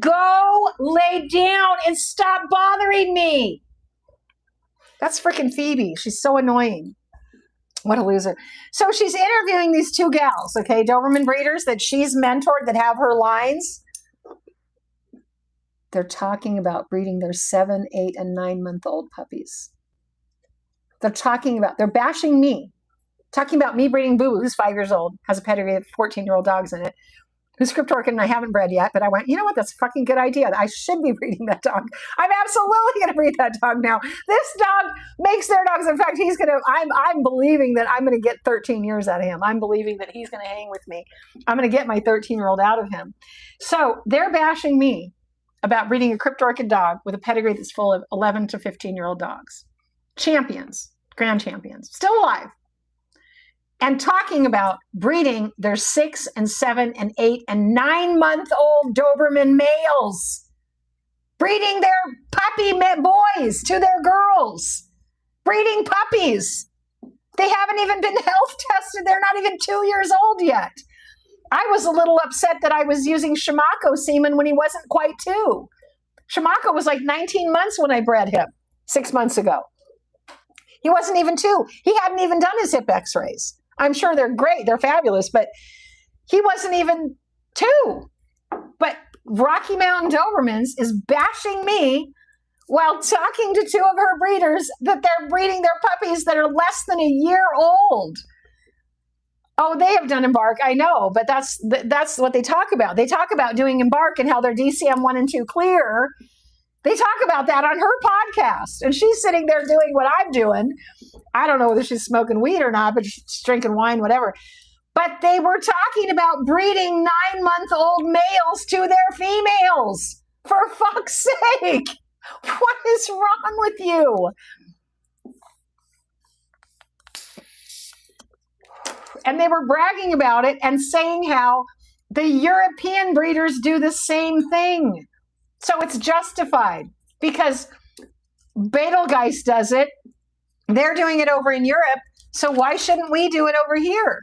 Go lay down and stop bothering me. That's freaking Phoebe. She's so annoying. What a loser. So she's interviewing these two gals, okay, Doberman breeders that she's mentored that have her lines. They're talking about breeding their 7, 8, and 9-month-old puppies. They're bashing me. Talking about me breeding Boo Boo, who's 5 years old, has a pedigree of 14-year-old dogs in it, who's Crypt Orchid and I haven't bred yet, but I went, you know what, that's a fucking good idea. I should be breeding that dog. I'm absolutely going to breed that dog now. This dog makes their dogs. In fact, I'm believing that I'm going to get 13 years out of him. I'm believing that he's going to hang with me. I'm going to get my 13-year-old out of him. So they're bashing me about breeding a Crypt Orchid dog with a pedigree that's full of 11 to 15-year-old dogs. Champions, grand champions, still alive. And talking about breeding their 6 and 7 and 8 and 9-month-old Doberman males. Breeding their puppy boys to their girls. Breeding puppies. They haven't even been health tested. They're not even 2 years old yet. I was a little upset that I was using Shimako semen when he wasn't quite 2. Shimako was like 19 months when I bred him 6 months ago. He wasn't even 2. He hadn't even done his hip x-rays. I'm sure they're great. They're fabulous, but he wasn't even 2. But Rocky Mountain Dobermans is bashing me while talking to two of her breeders that they're breeding their puppies that are less than a year old. Oh, they have done Embark, I know, but that's what they talk about. They talk about doing Embark and how they're DCM 1 and 2 clear. They talk about that on her podcast, and she's sitting there doing what I'm doing. I don't know whether she's smoking weed or not, but she's drinking wine, whatever. But they were talking about breeding 9-month-old males to their females. For fuck's sake. What is wrong with you? And they were bragging about it and saying how the European breeders do the same thing. So it's justified because Betelgeuse does it. They're doing it over in Europe. So why shouldn't we do it over here?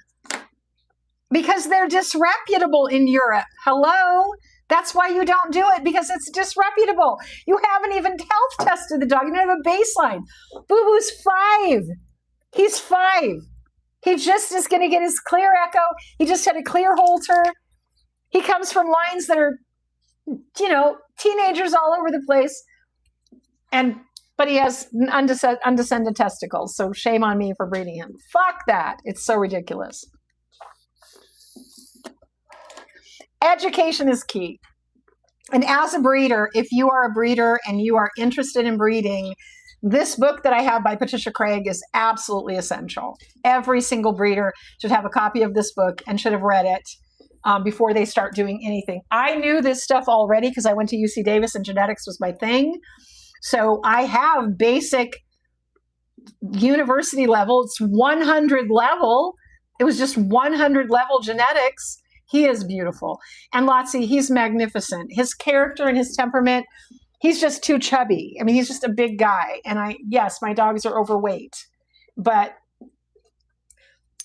Because they're disreputable in Europe. Hello? That's why you don't do it, because it's disreputable. You haven't even health tested the dog. You don't have a baseline. Boo Boo's 5. He's 5. He just is going to get his clear echo. He just had a clear halter. He comes from lines that are, you know, teenagers all over the place. But he has undescended testicles. So shame on me for breeding him. Fuck that. It's so ridiculous. Education is key. And as a breeder, if you are a breeder and you are interested in breeding, this book that I have by Patricia Craig is absolutely essential. Every single breeder should have a copy of this book and should have read it before they start doing anything. I knew this stuff already because I went to UC Davis and genetics was my thing. So I have basic university level. It's 100 level. It was just 100 level genetics. He is beautiful. And Lotsie, he's magnificent. His character and his temperament, he's just too chubby. I mean, he's just a big guy. And yes, my dogs are overweight. but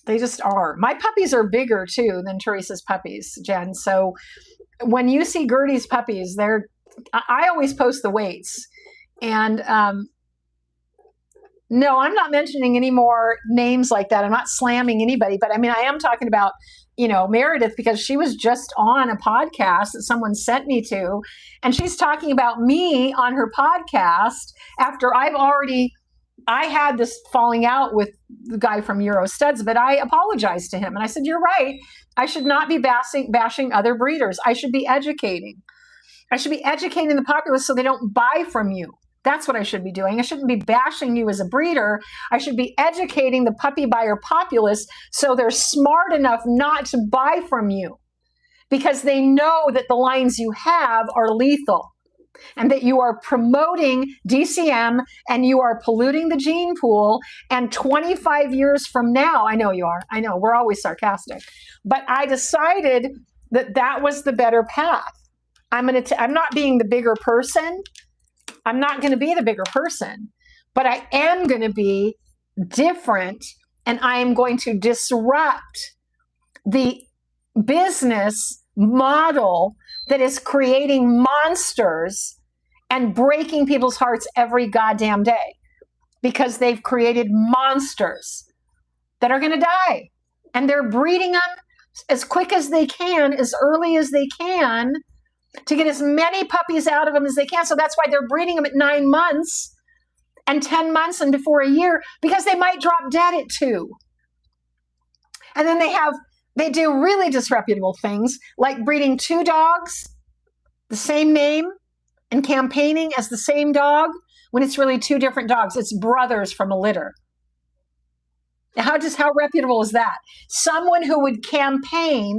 they just are. My puppies are bigger too than Teresa's puppies, Jen. So when you see Gertie's puppies, I always post the weights. And no, I'm not mentioning any more names like that. I'm not slamming anybody, but I mean, I am talking about, Meredith, because she was just on a podcast that someone sent me to, and she's talking about me on her podcast after I had this falling out with the guy from Euro Studs, but I apologized to him. And I said, you're right. I should not be bashing other breeders. I should be educating. I should be educating the populace so they don't buy from you. That's what I should be doing. I shouldn't be bashing you as a breeder. I should be educating the puppy buyer populace so they're smart enough not to buy from you, because they know that the lines you have are lethal and that you are promoting DCM and you are polluting the gene pool. And 25 years from now, I know you are. I know we're always sarcastic, but I decided that was the better path. I'm not being the bigger person. I'm not going to be the bigger person, but I am going to be different, and I am going to disrupt the business model that is creating monsters and breaking people's hearts every goddamn day, because they've created monsters that are going to die, and they're breeding them as quick as they can, as early as they can, to get as many puppies out of them as they can. So that's why they're breeding them at 9 months and 10 months and before a year, because they might drop dead at 2. And then they do really disreputable things like breeding 2 dogs, the same name, and campaigning as the same dog when it's really 2 different dogs. It's brothers from a litter. How reputable is that? Someone who would campaign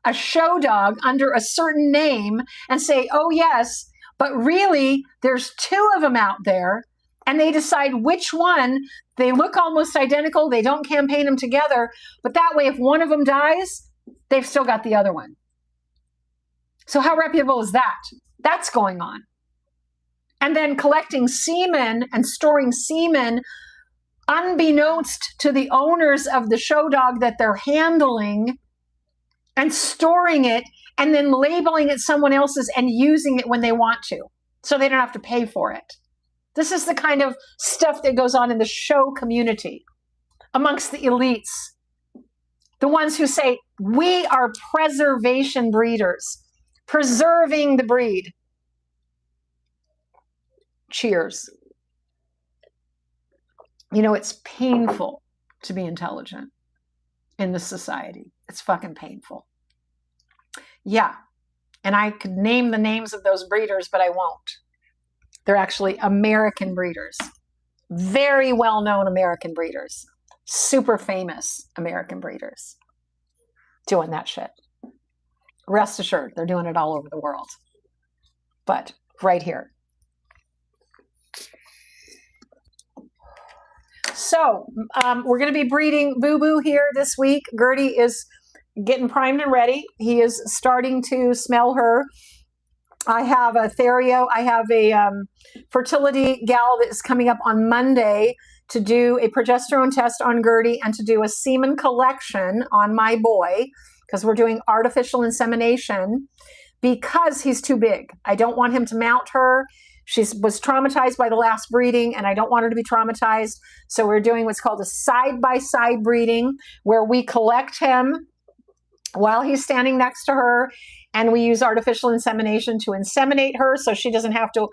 a show dog under a certain name and say, oh yes, but really there's 2 of them out there, and they decide which one. They look almost identical. They don't campaign them together, but that way if one of them dies, they've still got the other one. So how reputable is that? That's going on. And then collecting semen and storing semen unbeknownst to the owners of the show dog that they're handling, and storing it and then labeling it someone else's and using it when they want to, so they don't have to pay for it. This is the kind of stuff that goes on in the show community amongst the elites, the ones who say, we are preservation breeders, preserving the breed. Cheers. It's painful to be intelligent in this society. It's fucking painful. Yeah. And I could name the names of those breeders, but I won't. They're actually American breeders. Very well-known American breeders. Super famous American breeders doing that shit. Rest assured, they're doing it all over the world. But right here. So we're going to be breeding Boo Boo here this week. Gertie is getting primed and ready. He is starting to smell her. I have a Therio. I have a fertility gal that is coming up on Monday to do a progesterone test on Gertie and to do a semen collection on my boy, because we're doing artificial insemination because he's too big. I don't want him to mount her. She was traumatized by the last breeding, and I don't want her to be traumatized. So we're doing what's called a side-by-side breeding, where we collect him while he's standing next to her, and we use artificial insemination to inseminate her so she doesn't have to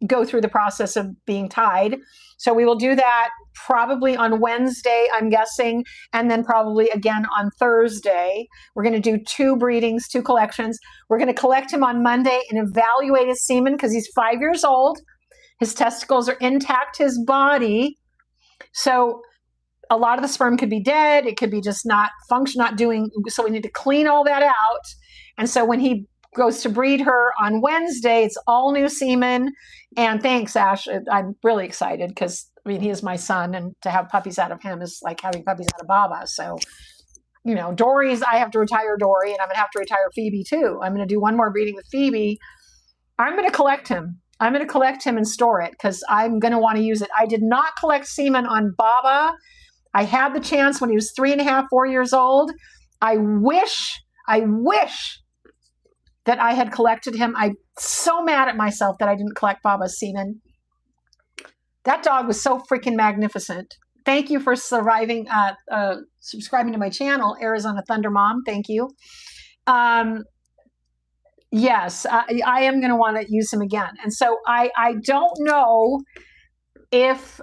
go through the process of being tied. So we will do that probably on Wednesday, I'm guessing, and then probably again on Thursday. We're going to do 2 breedings, 2 collections. We're going to collect him on Monday and evaluate his semen because he's 5 years old. His testicles are intact, his body. So a lot of the sperm could be dead. It could be just not doing. So we need to clean all that out. And so when he goes to breed her on Wednesday, it's all new semen. And thanks, Ash. I'm really excited because, he is my son, and to have puppies out of him is like having puppies out of Baba. So, Dory's, I have to retire Dory, and I'm going to have to retire Phoebe too. I'm going to do one more breeding with Phoebe. I'm going to collect him. I'm going to collect him and store it because I'm going to want to use it. I did not collect semen on Baba I had the chance when he was 3.5, 4 years old. I wish that I had collected him. I'm so mad at myself that I didn't collect Baba's semen. That dog was so freaking magnificent. Thank you for subscribing to my channel, Arizona Thunder Mom. Thank you. Yes, I am going to want to use him again. And so I don't know if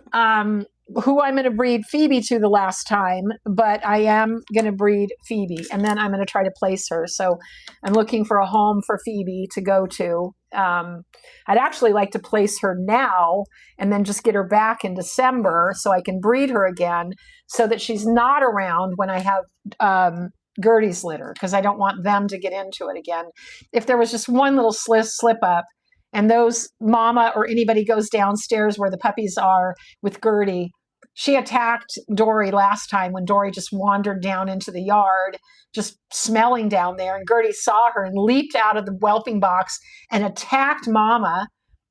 who I'm going to breed Phoebe to the last time, but I am going to breed Phoebe, and then I'm going to try to place her. So I'm looking for a home for Phoebe to go to. I'd actually like to place her now and then just get her back in December so I can breed her again so that she's not around when I have Gertie's litter, because I don't want them to get into it again. If there was just one little slip up, and those mama or anybody goes downstairs where the puppies are with Gertie. She attacked Dory last time when Dory just wandered down into the yard, just smelling down there. And Gertie saw her and leaped out of the whelping box and attacked Mama,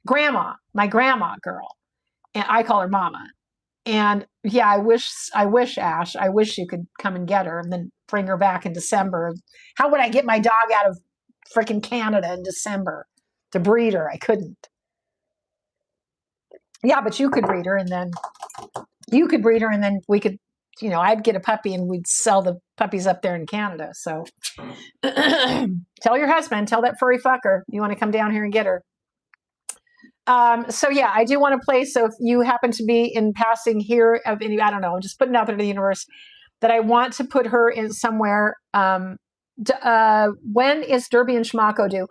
Grandma, my grandma girl. And I call her Mama. And yeah, I wish, Ash, I wish you could come and get her and then bring her back in December. How would I get my dog out of freaking Canada in December to breed her? I couldn't. Yeah, but you could breed her, and then we could, I'd get a puppy and we'd sell the puppies up there in Canada. So tell your husband, tell that furry fucker you want to come down here and get her. So yeah, I do want to place. So if you happen to be in passing here of any, I don't know, just putting out there to the universe that I want to put her in somewhere. When is Derby and Schmacko due?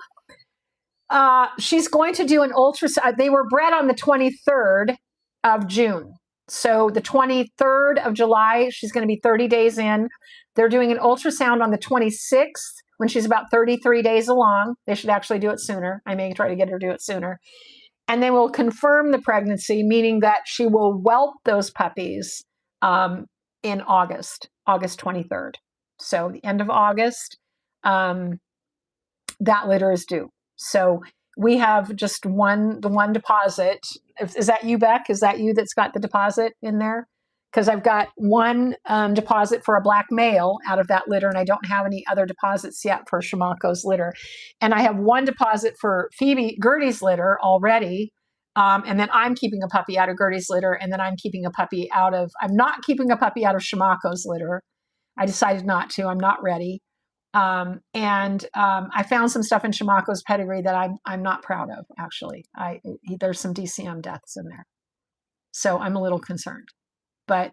She's going to do an ultrasound. They were bred on the 23rd of June. So the 23rd of July, she's going to be 30 days in. They're doing an ultrasound on the 26th when she's about 33 days along. They should actually do it sooner. I may try to get her to do it sooner. And they will confirm the pregnancy, meaning that she will whelp those puppies in August 23rd. So the end of August, that litter is due. So we have just the one deposit. Is that you, Beck? Is that you that's got the deposit in there? Because I've got one deposit for a black male out of that litter, and I don't have any other deposits yet for Schmacko's litter. And I have one deposit for Gertie's litter already. And then I'm keeping a puppy out of Gertie's litter, and then I'm not keeping a puppy out of Schmacko's litter. I decided not to. I'm not ready. I found some stuff in Schmacko's pedigree that I'm not proud of, actually. There's some DCM deaths in there. So I'm a little concerned. But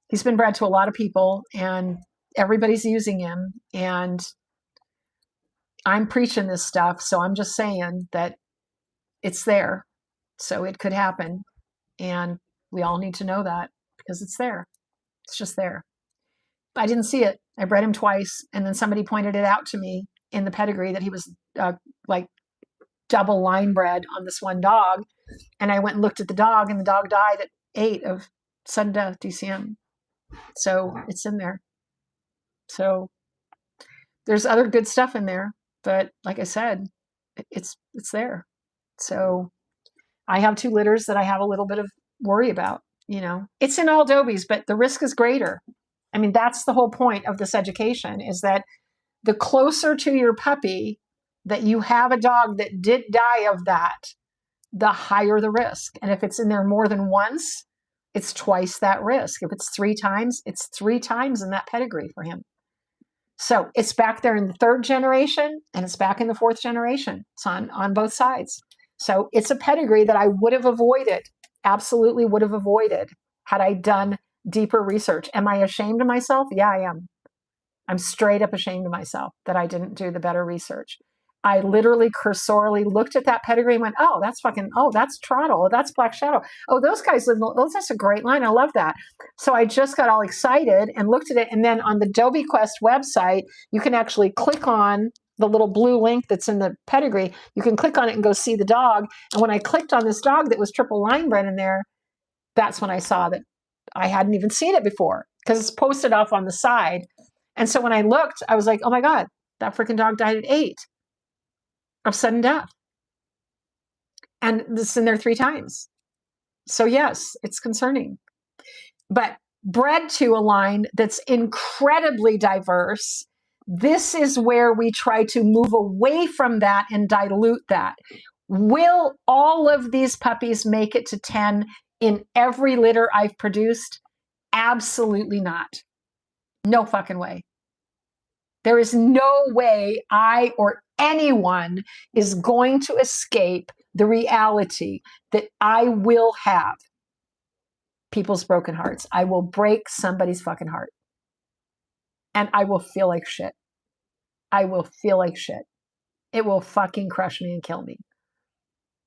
he's been bred to a lot of people, and everybody's using him. And I'm preaching this stuff, so I'm just saying that it's there. So it could happen. And we all need to know that because it's there. It's just there. I didn't see it. I bred him twice, and then somebody pointed it out to me in the pedigree that he was like double line bred on this one dog. And I went and looked at the dog, and the dog died at 8 of sudden death DCM. So it's in there. So there's other good stuff in there, but like I said, it's there. So I have 2 litters that I have a little bit of worry about. It's in all Dobies, but the risk is greater. I mean, that's the whole point of this education, is that the closer to your puppy that you have a dog that did die of that, the higher the risk. And if it's in there more than once, it's twice that risk. If it's 3 times, it's 3 times in that pedigree for him. So it's back there in the 3rd generation, and it's back in the 4th generation. It's on both sides. So it's a pedigree that I would have avoided, absolutely would have avoided, had I done deeper research. Am I ashamed of myself? Yeah, I am. I'm straight up ashamed of myself that I didn't do the better research. I literally cursorily looked at that pedigree and went, oh, that's Trottle. Oh, that's Black Shadow. Oh, those guys live, that's a great line. I love that. So I just got all excited and looked at it. And then on the Dobie Quest website, you can actually click on the little blue link that's in the pedigree. You can click on it and go see the dog. And when I clicked on this dog that was triple line bred in there, that's when I saw that I hadn't even seen it before, because it's posted off on the side. And so when I looked, I was like, oh my God, that freaking dog died at 8 of sudden death. And this is in there 3 times. So yes, it's concerning. But bred to a line that's incredibly diverse. This is where we try to move away from that and dilute that. Will all of these puppies make it to 10 in every litter I've produced? Absolutely not. No fucking way. There is no way I or anyone is going to escape the reality that I will have people's broken hearts. I will break somebody's fucking heart. And I will feel like shit. I will feel like shit. It will fucking crush me and kill me.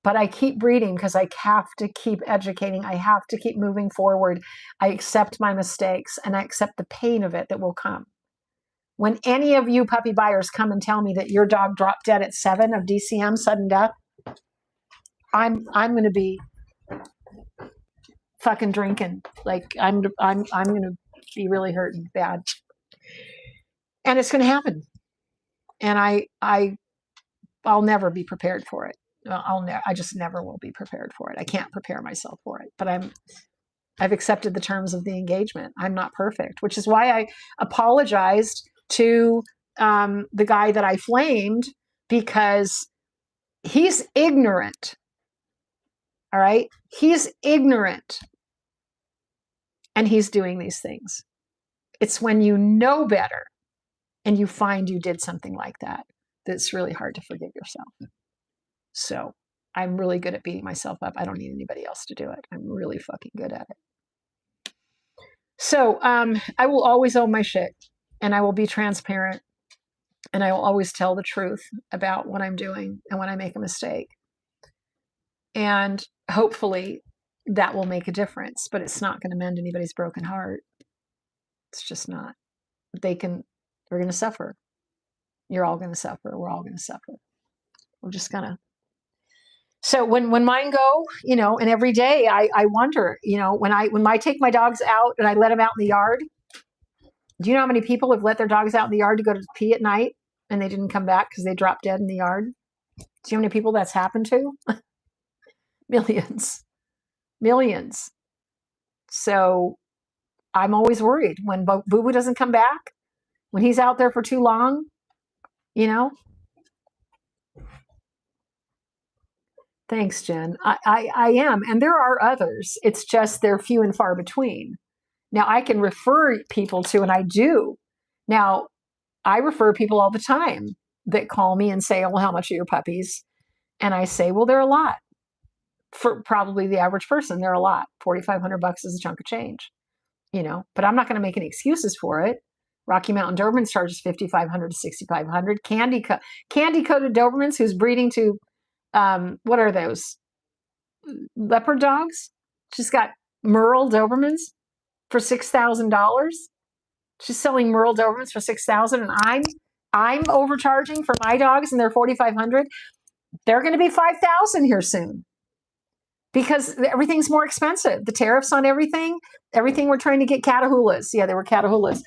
But I keep breeding because I have to keep educating. I have to keep moving forward. I accept my mistakes and I accept the pain of it that will come. When any of you puppy buyers come and tell me that your dog dropped dead at 7 of DCM, sudden death, I'm going to be fucking drinking. Like I'm going to be really hurting bad. And it's going to happen. And I'll never be prepared for it. I just never will be prepared for it. I can't prepare myself for it, but I've accepted the terms of the engagement. I'm not perfect, which is why I apologized to the guy that I flamed, because he's ignorant. All right. He's ignorant. And he's doing these things. It's when you know better and you find you did something like that, that's really hard to forgive yourself. So I'm really good at beating myself up. I don't need anybody else to do it. I'm really fucking good at it. So I will always own my shit, and I will be transparent, and I will always tell the truth about what I'm doing and when I make a mistake. And hopefully that will make a difference, but it's not going to mend anybody's broken heart. It's just not. We're going to suffer. You're all going to suffer. We're all going to suffer. We're just going to. So when mine go, and every day I wonder, when I take my dogs out and I let them out in the yard, do you know how many people have let their dogs out in the yard to go to pee at night and they didn't come back because they dropped dead in the yard? Do you know how many people that's happened to? Millions. So I'm always worried when Boo Boo doesn't come back, when he's out there for too long, Thanks, Jen. I am. And there are others. It's just they're few and far between. Now, I can refer people to, and I do. Now, I refer people all the time that call me and say, oh, well, how much are your puppies? And I say, well, they're a lot. For probably the average person, they're a lot. $4,500 is a chunk of change, but I'm not going to make any excuses for it. Rocky Mountain Dobermans charges $5,500 to $6,500. Candy-coated Dobermans who's breeding to what are those? Leopard dogs? She's got Merle Dobermans for $6,000. She's selling Merle Dobermans for $6,000, and I'm overcharging for my dogs, and they're $4,500. They're going to be $5,000 here soon because everything's more expensive. The tariffs on everything we're trying to get Catahoulas. Yeah, they were Catahoulas.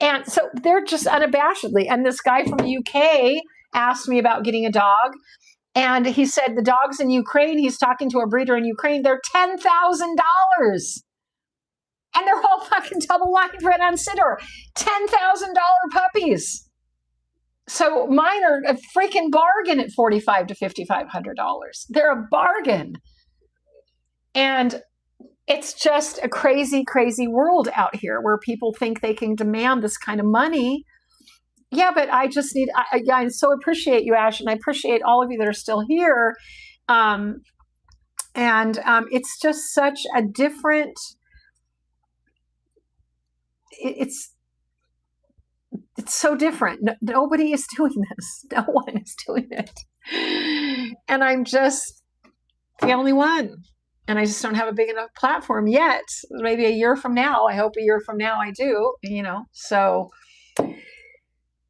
And so they're just unabashedly. And this guy from the UK asked me about getting a dog. And he said the dogs in Ukraine, he's talking to a breeder in Ukraine, they're $10,000. And they're all fucking double line bred on sitter. $10,000 puppies. So mine are a freaking bargain at $4,500 to $5,500. They're a bargain. And it's just a crazy, crazy world out here where people think they can demand this kind of money. Yeah, but I just need, I so appreciate you, Ash, and I appreciate all of you that are still here. It's just such a different, it's so different. Nobody is doing this. No one is doing it. And I'm just the only one. And I just don't have a big enough platform yet. Maybe a year from now, I hope a year from now I do, so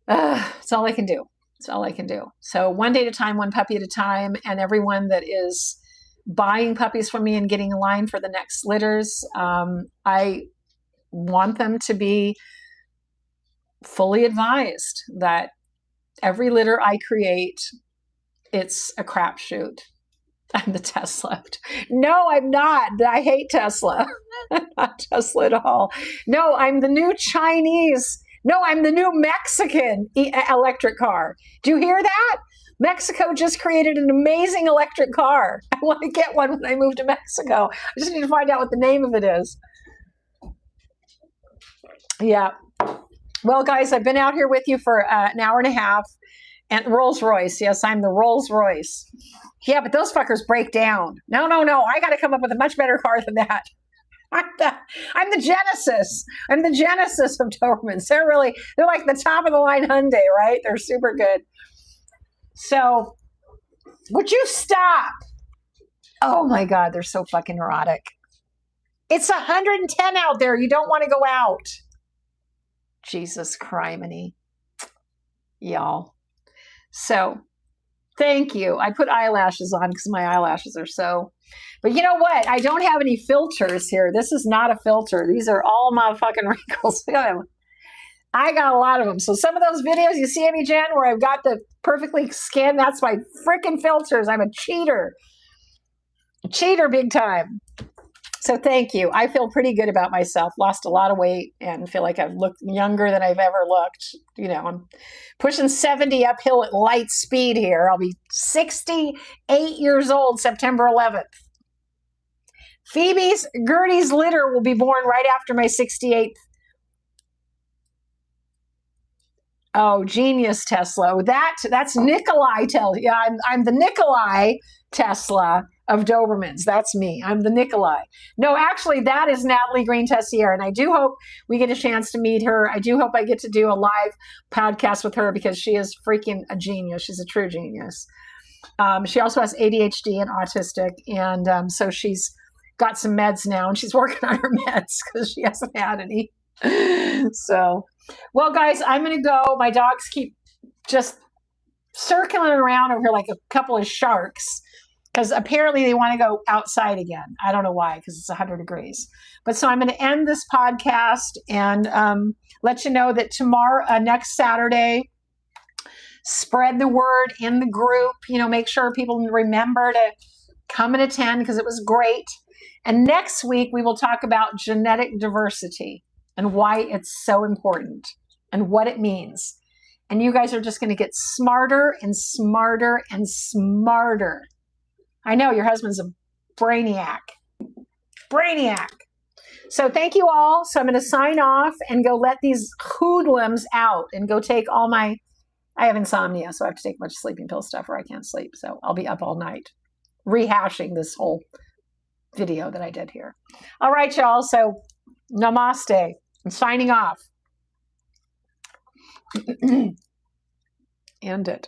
it's all I can do. It's all I can do. So one day at a time, one puppy at a time, and everyone that is buying puppies from me and getting in line for the next litters, I want them to be fully advised that every litter I create, it's a crapshoot. I'm the Tesla. No, I'm not. I hate Tesla. I'm not Tesla at all. No, I'm the new Chinese. No, I'm the new Mexican electric car. Do you hear that? Mexico just created an amazing electric car. I want to get one when I move to Mexico. I just need to find out what the name of it is. Yeah. Well, guys, I've been out here with you for an hour and a half. And Rolls Royce. Yes, I'm the Rolls Royce. Yeah, but those fuckers break down. No. I got to come up with a much better car than that. I'm the Genesis. I'm the Genesis of Dobermans. They're like the top of the line Hyundai, right? They're super good. So, would you stop? Oh my God, they're so fucking neurotic. It's 110 out there. You don't want to go out. Jesus criminy. Y'all. So, thank you. I put eyelashes on because my eyelashes are so... But you know what? I don't have any filters here. This is not a filter. These are all motherfucking wrinkles. I got a lot of them. So some of those videos you see me, Jen, where I've got the perfectly scanned, that's my freaking filters. I'm a cheater. Cheater big time. So thank you. I feel pretty good about myself. Lost a lot of weight and feel like I've looked younger than I've ever looked. You know, I'm pushing 70 uphill at light speed here. I'll be 68 years old September 11th. Gertie's litter will be born right after my 68th. Oh, genius Tesla. That's Nikolai Tesla. Yeah, I'm the Nikolai Tesla of Dobermans. That's me. I'm the Nikolai. No, actually, that is Natalie Green Tessier, and I do hope we get a chance to meet her. I do hope I get to do a live podcast with her because she is freaking a genius. She's a true genius. She also has ADHD and autistic, and so she's got some meds now, and she's working on her meds because she hasn't had any. So, well, guys, I'm going to go. My dogs keep just circling around over here like a couple of sharks because apparently they want to go outside again. I don't know why, because it's 100 degrees. But so I'm going to end this podcast and let you know that tomorrow, next Saturday, spread the word in the group. You know, make sure people remember to come and attend because it was great. And next week, we will talk about genetic diversity and why it's so important and what it means. And you guys are just going to get smarter and smarter and smarter. I know your husband's a brainiac. Brainiac. So thank you all. So I'm going to sign off and go let these hoodlums out and go take all my... I have insomnia, so I have to take a bunch of sleeping pill stuff or I can't sleep. So I'll be up all night rehashing this whole video that I did here. All right, y'all. So namaste. I'm signing off. End it.